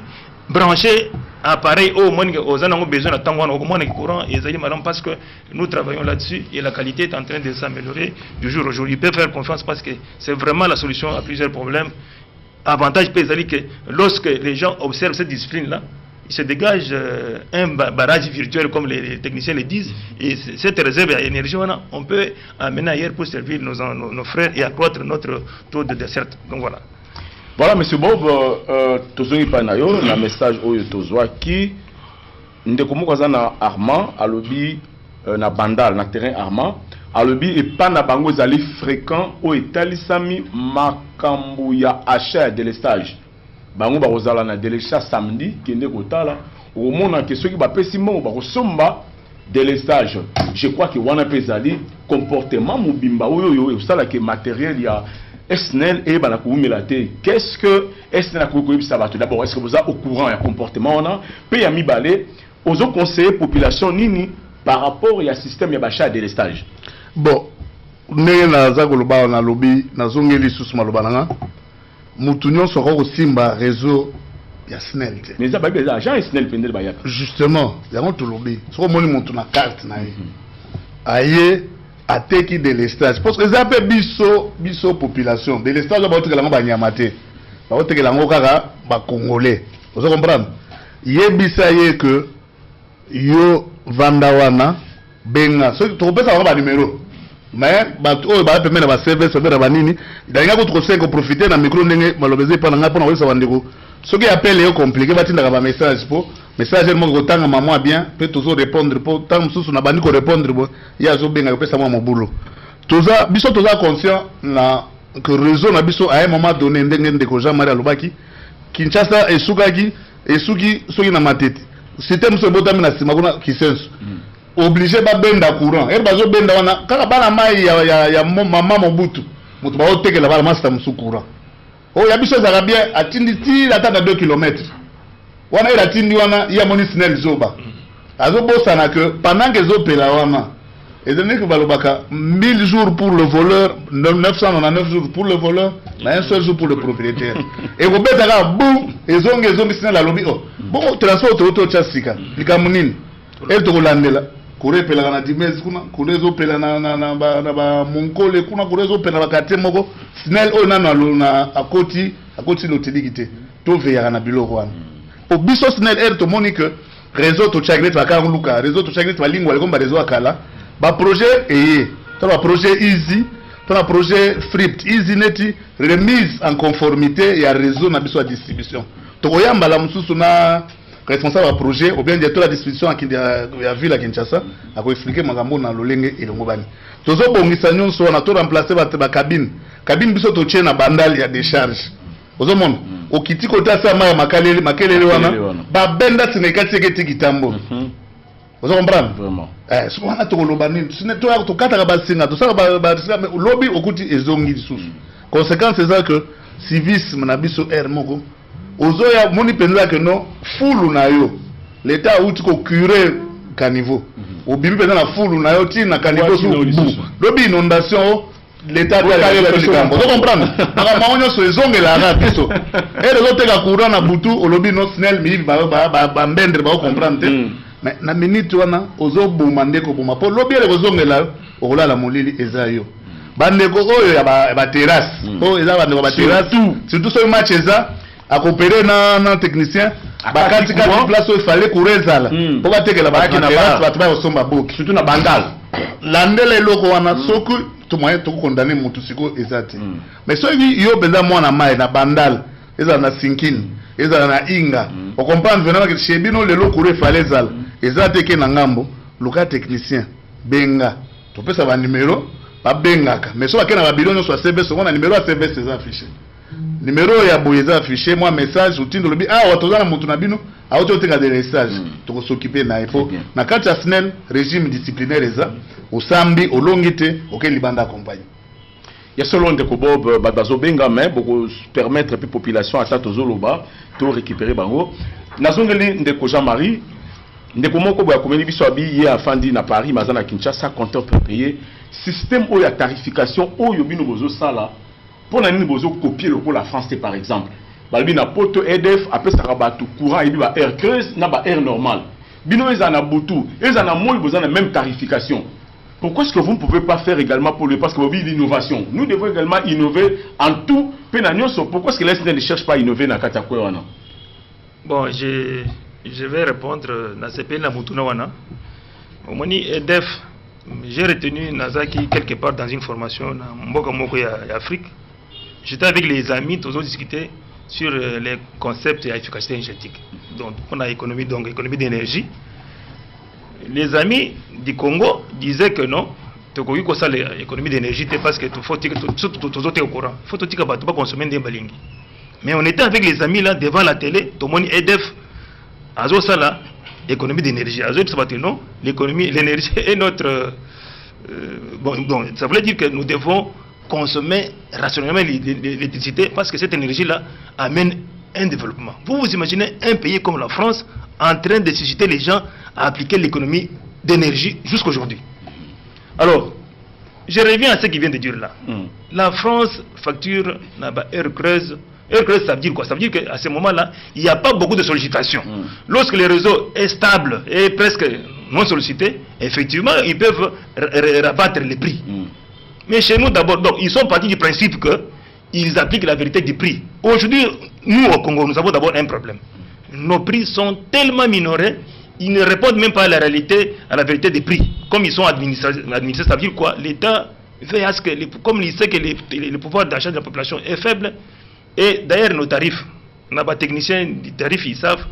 Speaker 2: Brancher appareil au moins aux gens ont besoin d'attendre au moins le courant et parce que nous travaillons là-dessus et la qualité est en train de s'améliorer du jour au jour. Ils peuvent faire confiance parce que c'est vraiment la solution à plusieurs problèmes. Avantage c'est que lorsque les gens observent cette discipline-là, il se dégage un barrage virtuel comme les techniciens le disent et cette réserve à énergie on peut amener ailleurs pour servir nos frères et accroître notre taux de desserte. Donc voilà.
Speaker 1: Voilà, M. Bob, tozongi panayo, na message oyo tozwa ki ndekomukaza na Armand, alobi na bandal, na terrain Armand, alobi et pas na bango zali fréquent o etalisami makambu ya achat de l'estage. Bango bazala na délestage samedi, kende kotala, au mona ke soki ba pesimo ba kosomba de l'estage. Je crois que wana pezali comportement mobimba oyo sala ke matériel ya SNEL et Banakoumilate. Qu'est-ce que SNEL a couru sabato? D'abord, est-ce que vous êtes au courant du comportement? Puis à mi balé, aux autres conseillers population nini par rapport au système de l'achat et de délestage.
Speaker 3: Bon, ndenge naza koloba na lobby nazongeli susu maloba nanga mutu nyonso ko simba réseau ya SNEL te.
Speaker 1: Mais ça ba bien agent SNEL pendel ba yaka.
Speaker 3: Justement, yango to lobby. Soko moni mutu na carte na ye. Aye ateki de l'estage parce que ça peut biso population de l'estage ba otekela ngo ba nyamate. Ba otekela ngo kaka ba congolais. Vous comprenez? Yebisa ye que yo vandawana benga. So to pesa ba numéro. Mais bato ba permettre ba service ba banini dalinga ko to ko profiter na micro ndenge malobeze pa nga pona wesa bandeko soki appel est compliqué batinda ba message po message mo ko tanga maman bien peut toujours répondre po tant susu na bandi ko répondre bo ya zo benga pesa mo mobulo toza biso toza conscient na que réseau na biso à un moment donné ndenge ndeko Jean Marie Alobaki Kinshasa esuki soki na matete système so botami na sima kuna kisenso obligé ba benda courant et bazo benda wana kaka bana mai ya mama Mobutu mutu ba otekela bala master musu courant o ya biso za bien atindi ti ataka 2 km wana ila tindi wana ya moni SNEL zoba azo bossa na que pendant que zo pela wana et donné que balobaka 1000 jours pour le voleur 999 jours pour le voleur mais un seul jour pour le propriétaire et ko betaka boum ezongi SNEL la lobby oh bon transport auto chasika likamunini et to landela kure pela na dimezi kuna kure zo pela na ba monkole kuna kure zo pela bakate moko SNEL o na akoti lotelikite to veya na biloko wana o biso SNEL to monique réseau to chagret ba luka réseau to chagret ba lingwa komba réseau akala ba projet to ba projet easy to ba projet fript easy neti remise en conformité ya réseau na biso à distribution to koyamba la mususu na responsable du projet ou bien directeur de la distribution à ville à Kinshasa a expliqué makambo na lolenge elongo bani tozo bongisa nyonso na to remplacer ba cabine biso to tient na bandal ya décharge ozo mona okiti kota sa ma makelele wana ba benda sinekati keti kitambo ozo comprendre
Speaker 1: vraiment
Speaker 3: so wana to loba nini sine to kata ba singa to sala ba lobby okuti ezongi lisusu conséquence c'est ça que civisme na biso moko ozoya moni penza que non fulu na yo l'état outi ko curer caniveau obimi penza na fulu na yo ti na caniveau so lobi inondation l'état doit aller la bikambo vous comprenez na maonyo so ezongela na biso et les autres ka courant na butu olobi no SNEL mi ba mbendre ba comprendre mais na minute wana ozo boma ndeko boma po lobi ele kozongela okolala molili ezayo bandeko oyo ya ba terrasse o eza bandeko ba terrasse surtout so match eza à coopérer na technicien bakati kati place où il fallait courir zala pour batekela ba na ba ba osomba boki surtout na bandal landele loko wana soku to moyen to condamner mutu siko ezati mais so yo beza mwana mai na bandal eza na sinkini eza na inga on comprendre venant que chez bino le loko courir fallait zala ezate ke na ngambo luka technicien benga to pesa ba numéro ba bengaka mais so bakena ba bilonyo so service on a numéro à service c'est affiché numéro ya boyeza affiché moi message utindo lobi watozana mutu na bino auto teka de message to s'occuper na ipo na kati ya SNEL régime disciplinaire eza osambi olongite okeli banda accompagne
Speaker 1: ya solo ndeko Bob bazo benga mais beaucoup permettre pe population ata tozoloba to récupérer bango nazongeli ndeko Jean-Marie ndeko moko boya komeni biso abi ye afandi na Paris mazana Kinshasa compteur payer système o ya tarification oyo bino bozo sala pour nani bozo copier le la France par exemple balbi na poto EDF après ça rabatu courant et ba air creuse na ba air normal bino ezana butu ezana moi boza na même tarification. Pourquoi est-ce que vous ne pouvez pas faire également pour parce que vous avez l'innovation? Nous devons également innover en tout. Pourquoi est-ce que l'ESNEL ne cherche pas à innover dans Katakouana?
Speaker 2: Bon, je vais répondre dans ce pays, Mutuna. Au moins, EDF, j'ai retenu Nazaki quelque part dans une formation dans Mboka Moko en Afrique. J'étais avec les amis, tous discuter sur les concepts et l'efficacité énergétique. Donc, on a économie d'énergie. Les amis du Congo disaient que non, tu as ça l'économie d'énergie parce que tu faut au courant. Il faut pas consommer des balingi. Mais on était avec les amis là devant la télé, tout le monde EDF, azo ça là, économie d'énergie. Azo non, l'énergie est notre bon, ça voulait dire que nous devons consommer rationnellement l'électricité parce que cette énergie là amène un développement. Vous vous imaginez un pays comme la France en train de susciter les gens à appliquer l'économie d'énergie jusqu'aujourd'hui. Alors, je reviens à ce qu'il vient de dire là. La France facture Air Creuse. Air Creuse, ça veut dire quoi? Ça veut dire qu'à ce moment-là, il n'y a pas beaucoup de sollicitations. Lorsque le réseau est stable et presque non sollicité, effectivement, ils peuvent rabattre les prix. Mais chez nous, d'abord, ils sont partis du principe qu'ils appliquent la vérité du prix. Aujourd'hui, nous, au Congo, nous avons d'abord un problème. Nos prix sont tellement minorés, ils ne répondent même pas à la réalité, à la vérité des prix. Comme ils sont administrés, ça veut dire quoi? L'État veut à ce que, comme il sait que le pouvoir d'achat de la population est faible, et d'ailleurs nos tarifs, nos techniciens du tarif, ils savent,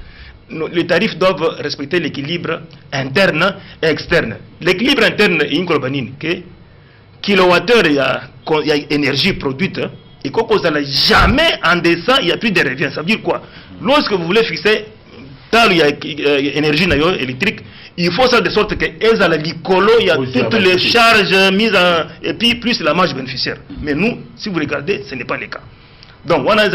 Speaker 2: les tarifs doivent respecter l'équilibre interne et externe. L'équilibre interne est une globanine, que kilowattheure, il y a énergie produite, et qu'on n'a jamais en deçà, il n'y a plus de revient. Ça veut dire quoi? Lorsque vous voulez fixer tal énergie électrique, il faut ça de sorte que il y a toutes les charges mises en, et puis plus la marge bénéficiaire. Mais nous, si vous regardez, ce n'est pas le cas. Donc, on a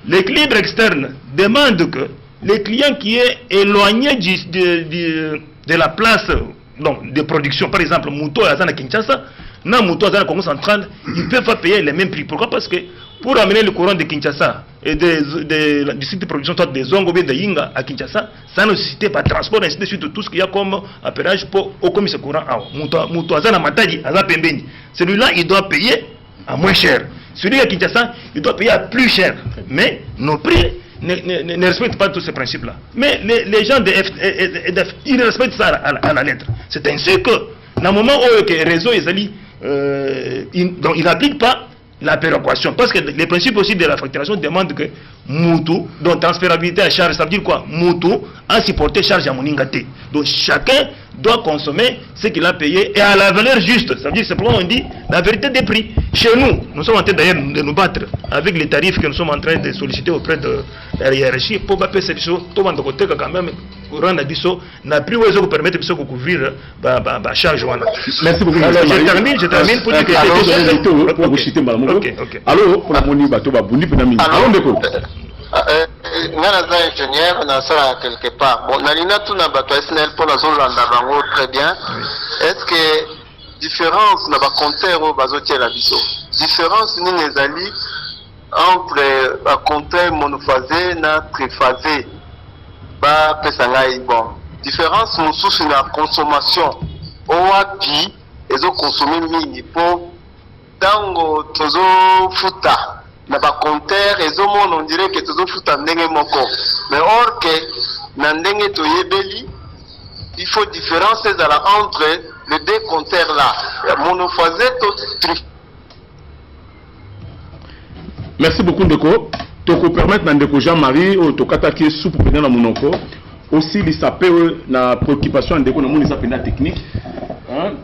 Speaker 2: l'équilibre externe demande que le client qui est éloigné de la place de production, par exemple, Mouto à Kinshasa, Mouto à Congo central, ils ne peuvent pas payer les mêmes prix. Pourquoi? Parce que pour amener le courant de Kinshasa et du site de production, soit des Zongo de Yinga à Kinshasa, ça ne nécessite pas de transport, ainsi de suite, tout ce qu'il y a comme appareillage pour au ce courant. Mouto à Matadi, à Pembeni. Celui-là, il doit payer à moins cher. Celui à Kinshasa, il doit payer à plus cher. Mais nos prix ne respectent pas tous ces principes-là. Mais les gens de EDF, ils respectent ça à la lettre. C'est ainsi que, dans le moment où le réseau est allé, il n'applique pas la péréquation. Parce que les principes aussi de la facturation demandent que Moutou, donc transférabilité à charge, ça veut dire quoi? Moutou a supporté charge à Moningate. Donc chacun doit consommer ce qu'il a payé et à la valeur juste. Ça veut dire simplement on dit la vérité des prix. Chez nous, nous sommes en train d'ailleurs de nous battre avec les tarifs que nous sommes en train de solliciter auprès de la hiérarchie pour que ces choses, tout le monde côté quand même, rendre biso n'a plus besoin de permettre de couvrir la charge.
Speaker 3: Merci beaucoup.
Speaker 2: Alors, je termine pour dire
Speaker 3: que alors, pour la monnaie,
Speaker 5: ingénieur quelque part. Bon, Nalina tout n'a pas pour la zone très bien. Est-ce que différence n'a pas compté au basotier la biso? Différence ni les alliés entre la compter monophasé na triphasé. Bah, pesangai bon. Différence nous sous la consommation. Oapi, ils ont consommé mini pour tango tozo futa. Na ba compteur ezomo on dirait que tozo futa ndenge moko mais or que na ndenge to yebeli il faut différence entre les deux compteurs là monophasé to
Speaker 3: merci beaucoup Ndeko toko permettre na Ndeko Jean-Marie o tokata ki soupe pendant na monoko aussi il s'appelle na préoccupation Ndeko na moni s'appelle technique.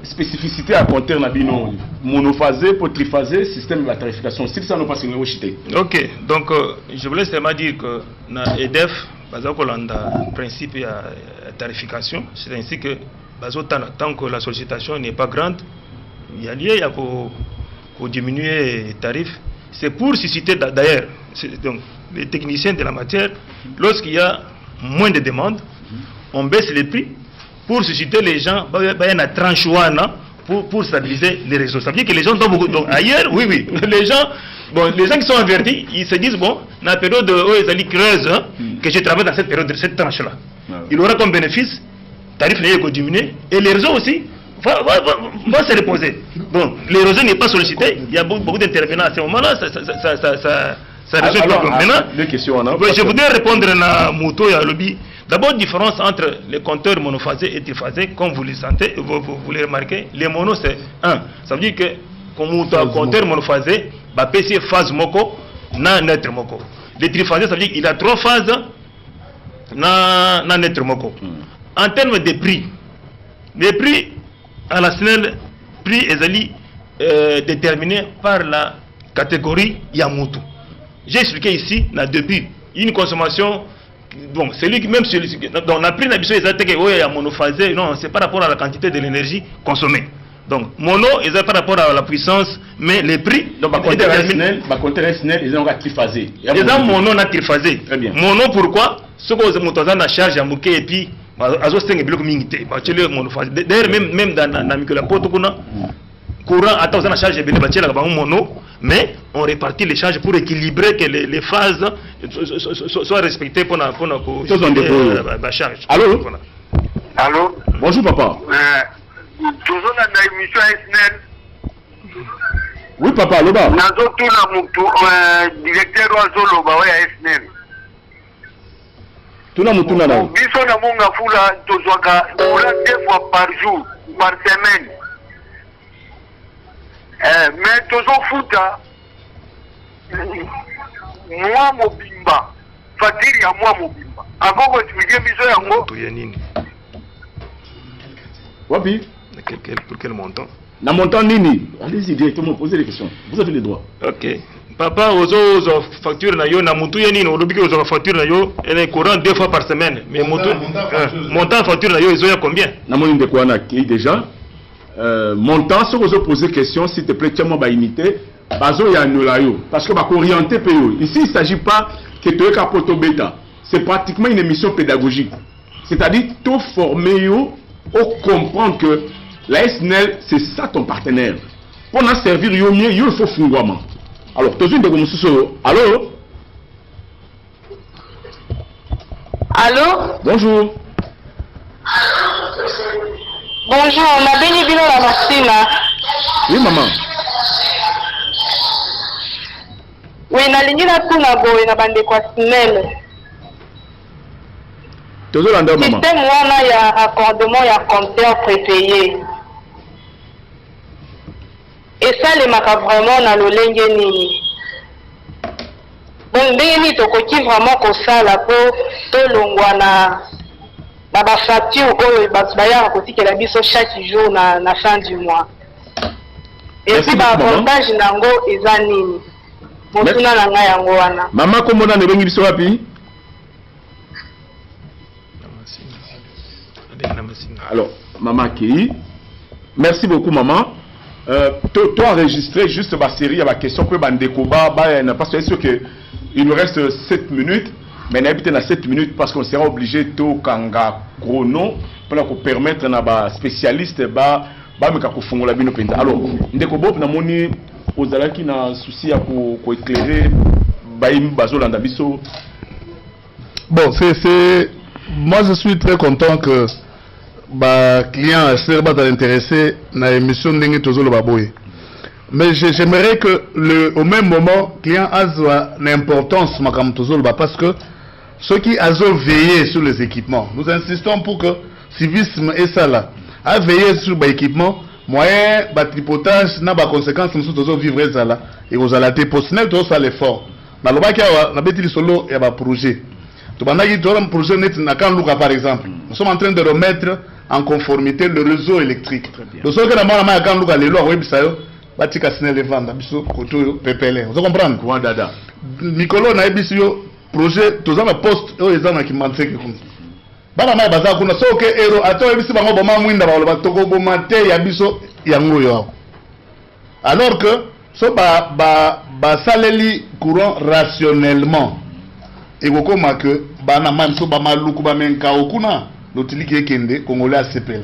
Speaker 3: Spécificité à compter na bino monophasé pour triphasé système de la tarification si ça n'a pas signé au chité.
Speaker 2: OK, donc je voulais seulement dire que na EDF bazo kolanda principe ya tarification, c'est ainsi que bazo tant que la sollicitation n'est pas grande, il y a lieu à pour diminuer les tarifs. C'est pour susciter d'ailleurs donc les techniciens de la matière, lorsqu'il y a moins de demandes, on baisse les prix pour susciter les gens, pour stabiliser les réseaux. Ça veut dire que les gens donnent beaucoup. Donc ailleurs, oui, les gens qui sont avertis, ils se disent, bon, dans la période de creuse, que je travaille dans cette période, de cette tranche-là. Il aura comme bénéfice, tarif n'est diminué, et les réseaux aussi vont se reposer. Donc, les réseaux n'est pas sollicité, il y a beaucoup d'intervenants à ce moment-là, ça résout le problème. Maintenant, je voudrais répondre à Mouto et à Lobby. D'abord, différence entre les compteurs monophasés et triphasés, comme vous le sentez, vous les remarquez, les monos c'est 1. Ça veut dire que comme compteur monophasé, PC phase moko, na neutre moko. Les triphasés, ça veut dire qu'il a 3 phases, na neutre moko. En termes de prix, les prix à la SNEL, prix est déterminé par la catégorie Yamutu. J'ai expliqué ici, depuis une consommation. Bon, celui qui même celui donc on a pris l'habitude exacte que il y a monophasé, non, c'est par rapport à la quantité de l'énergie consommée. Donc mono, ils ont par rapport à la puissance, mais les prix
Speaker 3: donc par contre ils ont triphasé.
Speaker 2: Ils ont mono na triphasé. Très bien. Mono pourquoi? Ce que vous avez la charge à mouké et puis azo stenge biloko mingi te bachele mono fa d'ailleurs même dans mikola poto kuna courant attends on a charge bele bachela ba mono mais on répartit les charges pour équilibrer que les phases soient respectées pour la charge.
Speaker 4: Allô?
Speaker 1: Bonjour papa.
Speaker 4: Toujours dans l'émission SNEL.
Speaker 1: Oui papa, loba.
Speaker 4: Nazo tuna mutu directeur wa Zoloba wa SNEL.
Speaker 1: Tuna mutu na nani?
Speaker 4: Biso na munga fula tozwaka 2 fois par jour, par semaine. Mais toujours futa moi mobimba fatiri ya moi mobimba akoko expliquer biso yango
Speaker 2: to yanini
Speaker 1: wapi
Speaker 2: pour quel montant
Speaker 1: na montant nini allez-y directement posez les questions vous avez le droit.
Speaker 2: OK papa ozo facture na yo na mutu yanini olobiki ozo facture na yo ene courant 2 fois par semaine mais montant facture na yo ezo ya combien
Speaker 1: na moni ndeko wana ki déjà montant si vous posez question s'il te plaît tiens-moi ba imiter bazo ya nolayo parce que ba orienter PO ici il s'agit pas que tu es capoto bêta c'est pratiquement une émission pédagogique c'est-à-dire tout former yo au comprendre que la SNEL c'est ça ton partenaire pour en servir yo mieux yo il faut fungwama alors tout de comme ça allô
Speaker 6: allô
Speaker 1: bonjour.
Speaker 6: Bonjour, on a béni bilo la machine.
Speaker 1: Oui maman.
Speaker 6: Oui, na lingi na tuna boy na bande kwa SNEL.
Speaker 1: Toujours la maman.
Speaker 6: Système wana ya accordement ya compteur prépayé. Et ça les maka vraiment na lolenge nini. Bon ndeni tokoki vraiment ko sala po to longwa na ba facture oyo baya kotikela biso chaque jour na fin du mois. Et puis ba avantage nango eza nini? Motuna na nga yango wana.
Speaker 1: Mama komona ne bengi biso wapi? Alors, maman qui merci beaucoup maman. Toi enregistré juste ma série à ma question que bandeko parce que c'est sûr que il nous reste 7 minutes. Mais n'habitez dans 7 minutes parce qu'on sera obligé de kanga chrono pour permettre à ba spécialiste alors ndeko bob na moni ozalaki na souci à ko éclairer baim bazolanda biso.
Speaker 3: Bon, c'est moi je suis très content que ba client serba intéressé na émission ndenge tozolo baboye. Mais j'aimerais que au même moment client a l'importance makam tozolo parce que ceux qui ont veillé sur les équipements, nous insistons pour que civisme et ça là, a veillé sur l'équipement, moyen, tripotage, n'a pas conséquence, nous sommes vivre ça là, et vous allez être possible, tout ça l'effort. Dans le bac, il y a des solo et un projet. Tout le monde a un projet net, par exemple. Nous sommes en train de remettre en conformité le réseau électrique. Le seul que nous avons fait, les lois, bati kasine le vanda biso koto pepele vous comprenez
Speaker 1: quoi dada
Speaker 3: Mikolo na biso projet tozama poste o ezana ki manfeke kun bana mai baza kuna soke ero ato biso bango boma mwinda ba loba toko boma te ya biso yango yo alors que so ba saleli courant rationnellement et kokoma que bana mai so ba maluku ba menka okuna lotiliki ekende congolais acpla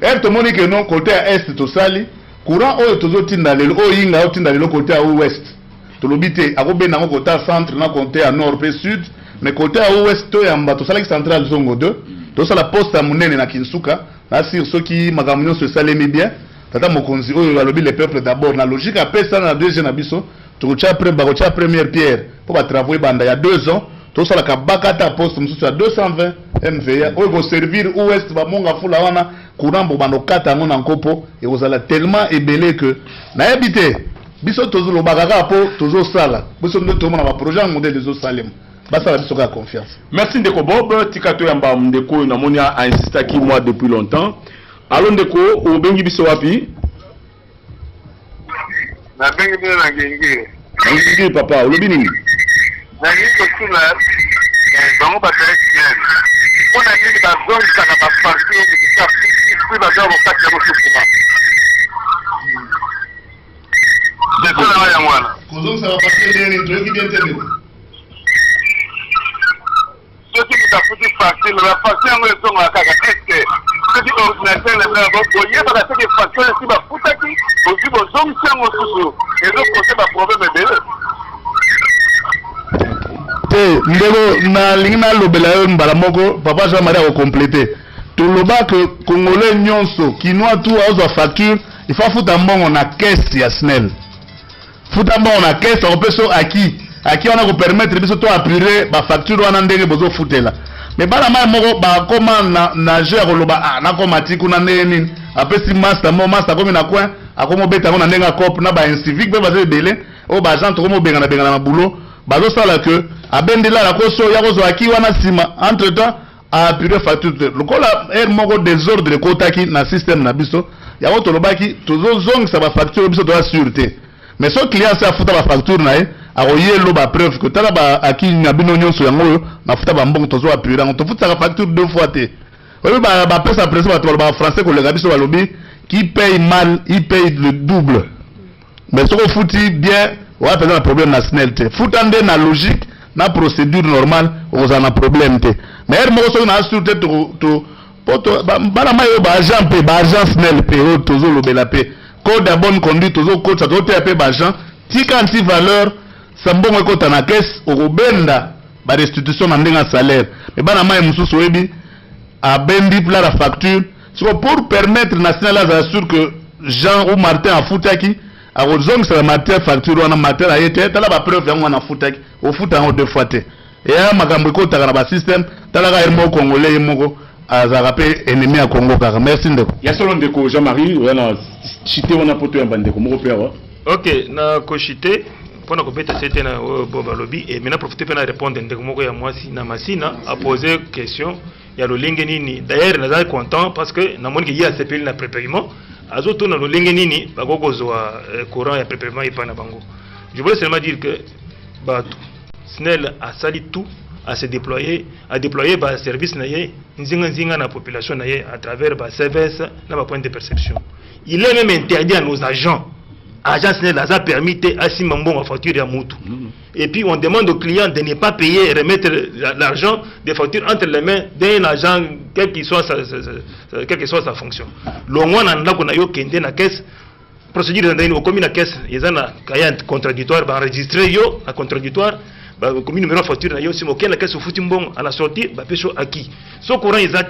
Speaker 3: et to moni que non côté est to sali courant oyo tozotinda lelo oyo yinga otinda lelo côté à ouest tolobite akobe nango côté à centre na côté à nord et sud mais côté à ouest to yamba to salaki central zongo 2 to sala poste munene na Kinsuka na sur ceux qui magamunyo se salemi bien tata mokonzi oyo alobi le peuple d'abord na logique après ça na deuxième abiso to cha après ba cha première pierre pour ba travailler banda il y a 2 ans to sala ka bakata poste mususu à 220 MVA oyo go servir ouest ba monga fula wana courant bobando kata ngona nkopo et vous allez tellement ébélé que na habité biso tozolo bakaka po tozo sala biso ndo to mona ba projet modèle des salem basa la biso ka confiance.
Speaker 1: Merci ndeko Bob tikato yamba ndeko na moni a insisté qui moi depuis longtemps alors ndeko o bengi biso wapi
Speaker 4: na bengi biso na ngenge
Speaker 1: ngenge papa o lobi nini
Speaker 4: na ngenge kuna bango ba très on a mis la zone qui n'a pas parti qui a pris la zone au 4 de Mossouma. C'est ça la yamwana.
Speaker 3: Kozon ça va passer bien une truc bien tenu.
Speaker 4: Ce qui nous a foutu facture la facture ngo esonga kaka est-ce que ordinateur na blanc bo yeba ka que facture si ba futaki ozi bo zomsi ngo susu ezo cause ba problème ebele
Speaker 3: te ndelo na lingina lobela yo mbala moko papa Jean Marie a complété tout le bas que congolais nyonso kinois tout a facture il faut foutre mbongo na caisse ya SNEL foutre mbongo na caisse on peut so aki on a ko permettre biso to apurer ba facture wana ndenge bozo futela mais bala mai moko ba koma na jeu ko loba na ko matiku na neni apesi master komi na coin akomo beta na ndenga cop na ba incivique be baze belé o ba agent ko mo benga na boulot bazo sala que abendela la koso ya kozo aki wana sima entre temps a apurer facture lokola moko désordre kotaki na système na biso ya ko tolobaki tozo zong sa ba facture biso to la sûreté mais so client sa futa ba facture na ye aroyelo ba preuve que tala ba aki na bino nyonso yango na futa ba mbongo tozo apurer on to futa la facture deux fois te oui ba pesa presse ba français ko le gabiso ba lobi qui paye mal il paye le double mais so ko futi bien on va faire un problème na SNEL te futande na logique na procédure normale on a un problème te mais mo so na sûreté to bana mayo ba agent pe ba agent SNEL pe o tozo lobela pe code de bonne conduite tozo code ça doit être ba agent tika anti valeur sambongo ekota na caisse okobenda ba restitution na ndenga salaire mais bana mayo mususu webi a bendi pla la facture pour permettre national à assurer que Jean ou Martin a futaki a raison que c'est la matière facture on a matière a été tala ba preuve yango na futaki au futa en deux fois te et ya makambo ekota na ba système tala ka mo congolais moko azarape ennemi à Congo kaka merci ndeko
Speaker 1: ya solo ndeko Jean-Marie wana chité wana poto ya bandeko moko père
Speaker 2: OK na ko chité pour na kopeta c'était na boba lobby et maintenant profiter pour répondre ndeko moko ya mwasi na masina a poser question ya lolinge nini d'ailleurs nazali content parce que na moni que ya CPL na prépaiement azoto na lolinge nini bakokozwa courant ya prépaiement ipana bango je voulais seulement dire que batu SNEL a sali tout à se déployer ba service na ye nzinga na population na ye à travers ba service na ba point de perception il est même interdit à nos agents SNEL a permis à Simambon à facture à Moutou. Et puis on demande aux clients de ne pas payer et remettre l'argent des factures entre les mains d'un agent, quelle que soit sa fonction. Le moins qu'on a eu qu'un na caisse, procédure dans commis la caisse, ils ont un contradictoire, enregistré la contradictoire, comme numéro de facture, il y a aussi la caisse au foutimbon à la sortie, pécho acquis. Ce courant, ils ont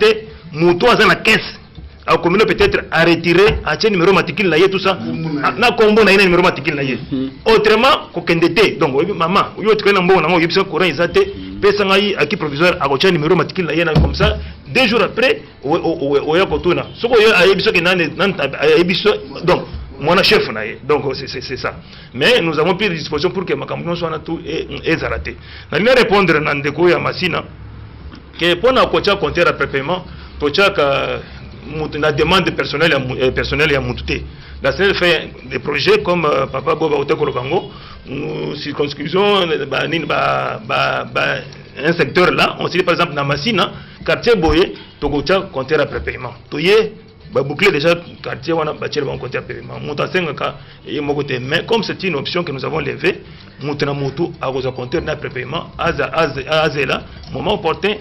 Speaker 2: Moutou à la caisse. A commune peut-être à retirer à tiens numéro matricule là tout ça na combo na numéro matricule là autrement kokendete donc maman yo traîne bon na yo bisa courant izate pesa ngai aki provisoire a tiens numéro matricule là comme ça 2 jours après o ya kotuna soko yo a biso ke nan biso donc mon chef na donc c'est ça mais nous avons pris des dispositions pour que makambo soit na tout et zaraté na lui répondre na ndeko ya masina que pour na kocha compter à prépaiement tocha ka la demande personnelle à Moutouté. La SNEL fait des projets comme Papa Boba Oteko Lobango, circonscription, un secteur là, on se dit par exemple dans Massina, quartier Boye, Togocha, compter à prépaiement. Toye, boucler déjà quartier, on a bâti le compter à prépaiement. Moutasenga, mais comme c'est une option que nous avons levée, Moutana Moutou a compter à prépaiement, Azela, moment opportun,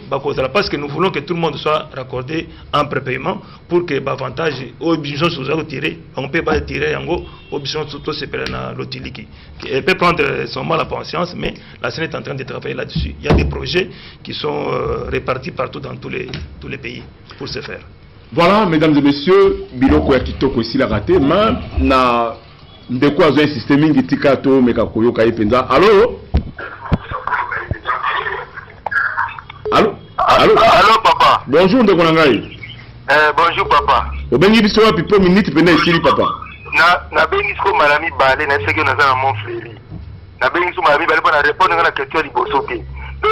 Speaker 2: parce que nous voulons que tout le monde soit raccordé en prépaiement pour que l'avantage, obligeons soit tiré, on peut pas tirer en gros, obligeons surtout se faire dans l'otiliki. Elle peut prendre son mal à patience, mais la SNEL est en train de travailler là-dessus. Il y a des projets qui sont répartis partout dans tous les pays pour ce faire.
Speaker 1: Voilà, mesdames et messieurs, Biloko ya Kitoko ici la raté, mais na ndeko azo un système ngitika to meka koyoka ipenza. Allô? Allô? Allô?
Speaker 4: Allô papa.
Speaker 1: Bonjour ndeko nangai.
Speaker 4: Bonjour papa.
Speaker 1: Obengi biso wapi po minute pena isili papa.
Speaker 4: Na bengi ko malami balé na seke na za mon frère. Na bengi so malami balé pour répondre à la question liboso te.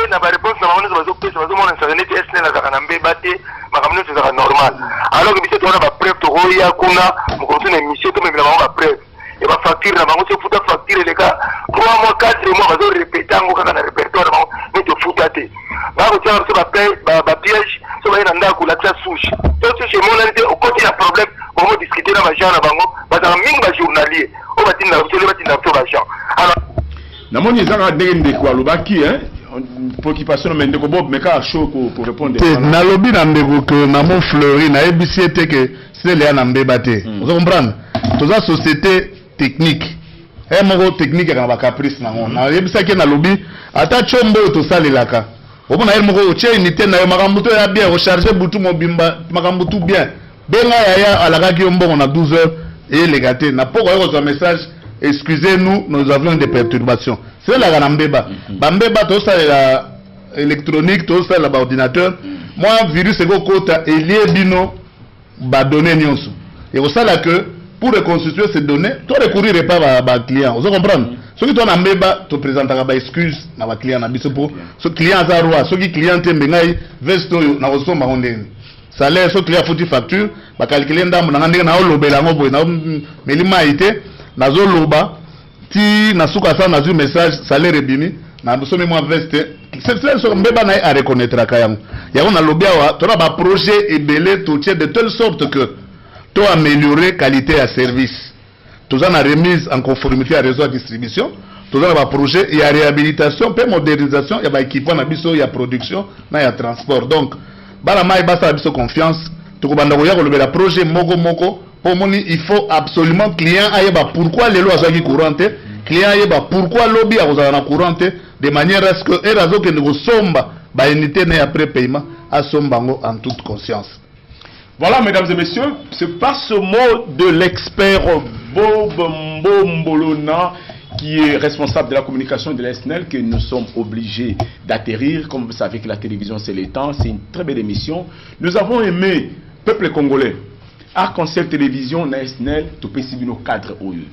Speaker 4: Na ba réponse na mona bazo pesa bazo mona internet SNEL na za na mbebate makamno c'est normal. Alors que biso to na ba preuve to roya kuna mo continue émission to me na ba preuve. Et ba facture na bango se futa facture les gars 3 mois 4 mois bazo répéter ngo kaka na répertoire bango mais to futa te. Ba ko tiens so ba piège so ba na ndako la tsa souche. To chez monalité au côté un problème on va discuter na ba gens na bango ba za mingi ba journalier o ba tinda to ba tinda to ba gens. Alors
Speaker 1: namoni ezanga ndenge ndeko alobaki préoccupation mais ndeko Bob meka chaud pour répondre.
Speaker 3: Na lobby na ndeko que na mon fleuri na ebisi était que c'est les na mbeba te. Vous comprenez? Toute la société technique. Et mon technique est un caprice na on. Na ebisa ke na lobby ata chombo to salelaka. Obo na mo ko che unité na makambuto ya bien recharger butu mobimba makambutu bien. Benga ya alaka ki ombo na 12 heures et les gâtés na poko yo un message excusez-nous nous avions des perturbations. C'est la Ganambeba. Bambeba, tout ça, l'électronique, tout ça, l'ordinateur. Moi, virus, c'est que il y a bino, bah, donner nyonsu. Et au ça, là, que, pour reconstituer ces données, tu recourir pas à client. Vous comprenez? Ce qui est en Mbeba, tu présentes des excuses à un client. Ce client a roi, ce qui client est bengai, vesto, na reçoit ma ronde. Salaire, ce client faut facture, bah, calculer ndam, na ngandé na olobe la ngobo, na melima ité, na zoloba. Si nasuka ça na un message salaire ebimi na somme moi veste c'est ça mbeba na a reconnaître akayam ya on a lobby wa to na ba projet ebelé to de telle sorte que to améliorer qualité à service to za na remise en conformité à réseau de distribution to za ba projet il y a réhabilitation pe modernisation il y a ba équipement na biso il y a production na ya transport donc bala mai basa biso confiance to ko banda ko ya ko lobela projet moko pour moi, il faut absolument client ayeba pourquoi les lois sont courantes, client ayeba pourquoi lobby a aux courante de manière à ce que et raison que nous somba ba unité né après paiement à sombango en toute conscience.
Speaker 1: Voilà mesdames et messieurs, c'est par ce mot de l'expert Bob Mbombolona qui est responsable de la communication de l'ESNEL que nous sommes obligés d'atterrir. Comme vous savez que la télévision c'est le temps, c'est une très belle émission. Nous avons aimé peuple congolais. Arc-en-ciel télévision na SNEL to pesibino cadre oyo.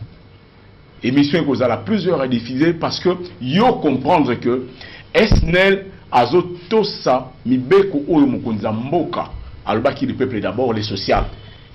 Speaker 1: Émission que vous avez plusieurs diffusées parce que yo comprendre que SNEL azo tosa mibeko oyo mokonza mboka aloba ki le peuple d'abord les social.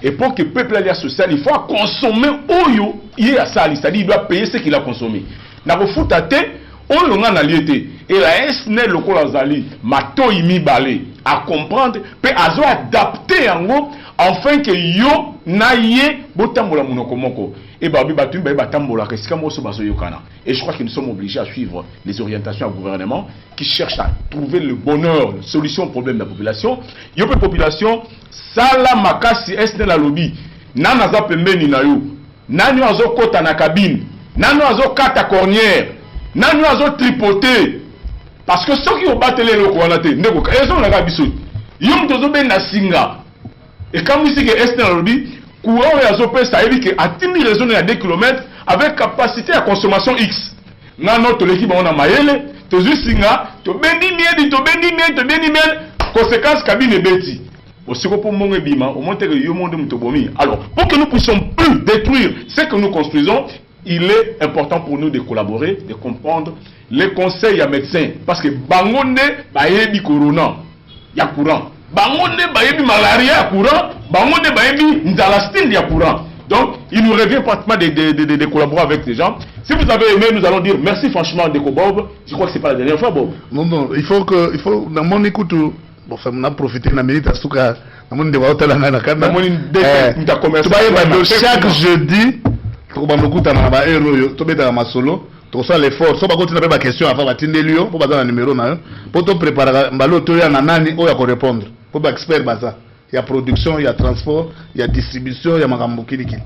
Speaker 1: Et pour que le peuple ait social, il faut consommer oyo il a ça, c'est-à-dire il doit payer ce qu'il a consommé. Na ko futate oyo nga na liete et la SNEL lokola zali mato imi balé à comprendre pe azo adapter yango enfin que yo naye botambola munoko moko et babi batu ba batambola que sika moso baso yokana et je crois que nous sommes obligés à suivre les orientations du gouvernement qui cherche à trouver le bonheur, la solution au problème de la population. Yo pe population sala makasi SNEL la lobby nana za pembeni na yo nani azo kota na cabine nani azo kata cornière nani azo tripoter parce que ceux qui ont battu les locaux na te ndeko ezo na biso yo mtozo ben na singa. Et quand vous dites que SNEL lobby, courant et azopé, ça veut dire qu'à 10 000 raisons à 2 km avec capacité à consommation X. Dans notre équipe, on a maïle, tu as juste singa, tu as béni miel, conséquence cabine et bêti. Aussi pour mon bima, au moins que le monde mutobomi. Alors, pour que nous puissions plus détruire ce que nous construisons, il est important pour nous de collaborer, de comprendre les conseils à médecins. Parce que bangonde, bayebi corona, il y a courant. Bangonde bayebi malaria courant, bangonde bayebi ndalastine ya courant. Donc, il nous revient pratiquement de collaborer avec ces gens. Si vous avez aimé, nous allons dire merci franchement de Bob. Je crois que c'est pas la dernière fois, Bob.
Speaker 3: Non, il faut dans mon écoute, bon, ça m'a profité de la minute à Souka, dans mon débat au na kana. Chaque jeudi, tu vas me écouter dans la héros, tu vas dans ma solo. Tu ça l'effort, so ba continuer ba question avant ba tindelio, pour ba dans numéro na, pour te préparer mbalo to ya na nani o ya ko répondre. Pour ba expert baza. Il y a production, il y a transport, il y a distribution, il y a makambo kiliki.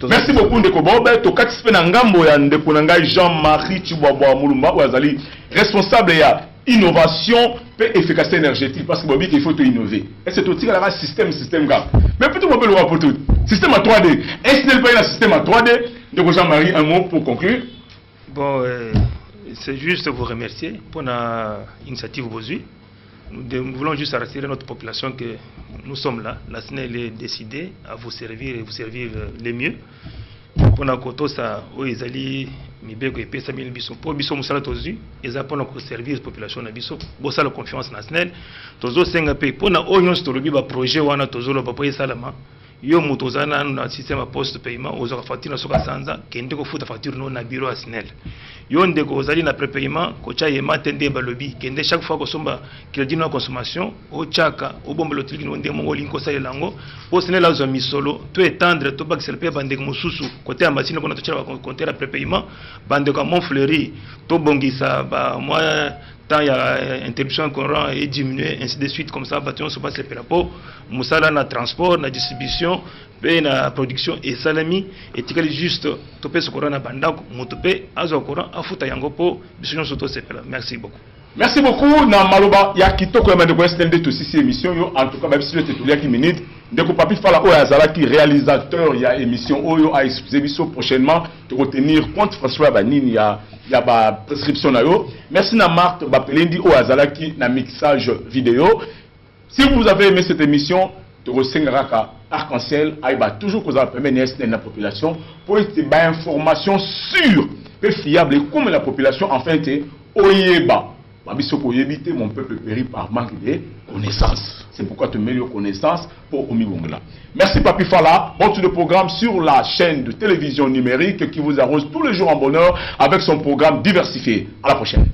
Speaker 1: Merci beaucoup Ndeko Bob. To katisipe na ngambo ya Ndeko nanga Jean-Marie Chibwabwa Mulumba ou azali responsable ya innovation et efficacité énergétique parce que Bobby il faut innover. Et c'est aussi la système gap. Mais plutôt on peut le voir pour tout. Système à 3D. SNEL pas un système à 3D. Ndeko Jean-Marie un mot pour conclure.
Speaker 2: Bon, c'est juste vous remercier pour l'initiative aujourd'hui. Nous voulons juste rassurer notre population que nous sommes là. La SNEL est décidée à vous servir et vous servir le mieux. Pour nous côté ça, ils allaient mibeko et pesa mille biso. Pour biso musala tozu, ils apprennent à servir la population na biso. Bon ça la confiance na SNEL. Tozo senga pe pour na oyon stolobi ba projet wana tozo lo ba poye salama. Yo mutozana na système à poste paiement aux factures na soka sanza kende ko futa facture no na bureau à SNEL. Yo ndeko ozali na prépaiement ko cha yema tende balobi kende chaque fois ko somba crédit na consommation o chaka o bombelo tiki no ndemo ngoli ko sala lango po SNEL la zo misolo to étendre to bak selpe bande mosusu côté ya machine ko na to cha compter à prépaiement bande ko mon fleury to bongisa ba moi tant il y a interruption courant et diminuer, ainsi de suite, comme ça, on se passe le pour Moussala na transport, na distribution, na production et salami, et tikali juste, topé ce courant na bandak, motopé, azo courant, afuta yango po, bision soto sepela. Merci beaucoup.
Speaker 1: Merci beaucoup. Na maloba ya kitoko ya madeko SND to sisi émission yo en tout cas même si le tetulia qui minute ndeko papi fala o azala qui réalisateur ya émission oyo a expliquer biso prochainement de retenir compte François Banini ya ba prescription na yo. Merci na Marthe Bapelendi o azala qui na mixage vidéo. Si vous avez aimé cette émission de Rosengara Arc-en-Ciel aiba toujours que ça permet SND la population pour être ba information sûre et fiable comme la population enfin était oyeba. Mon peuple périt par manque de connaissances. C'est pourquoi tu mets les connaissances pour Omibongla. Merci Papi Fala. Bonjour de programme sur la chaîne de télévision numérique qui vous arrose tous les jours en bonheur avec son programme diversifié. À la prochaine.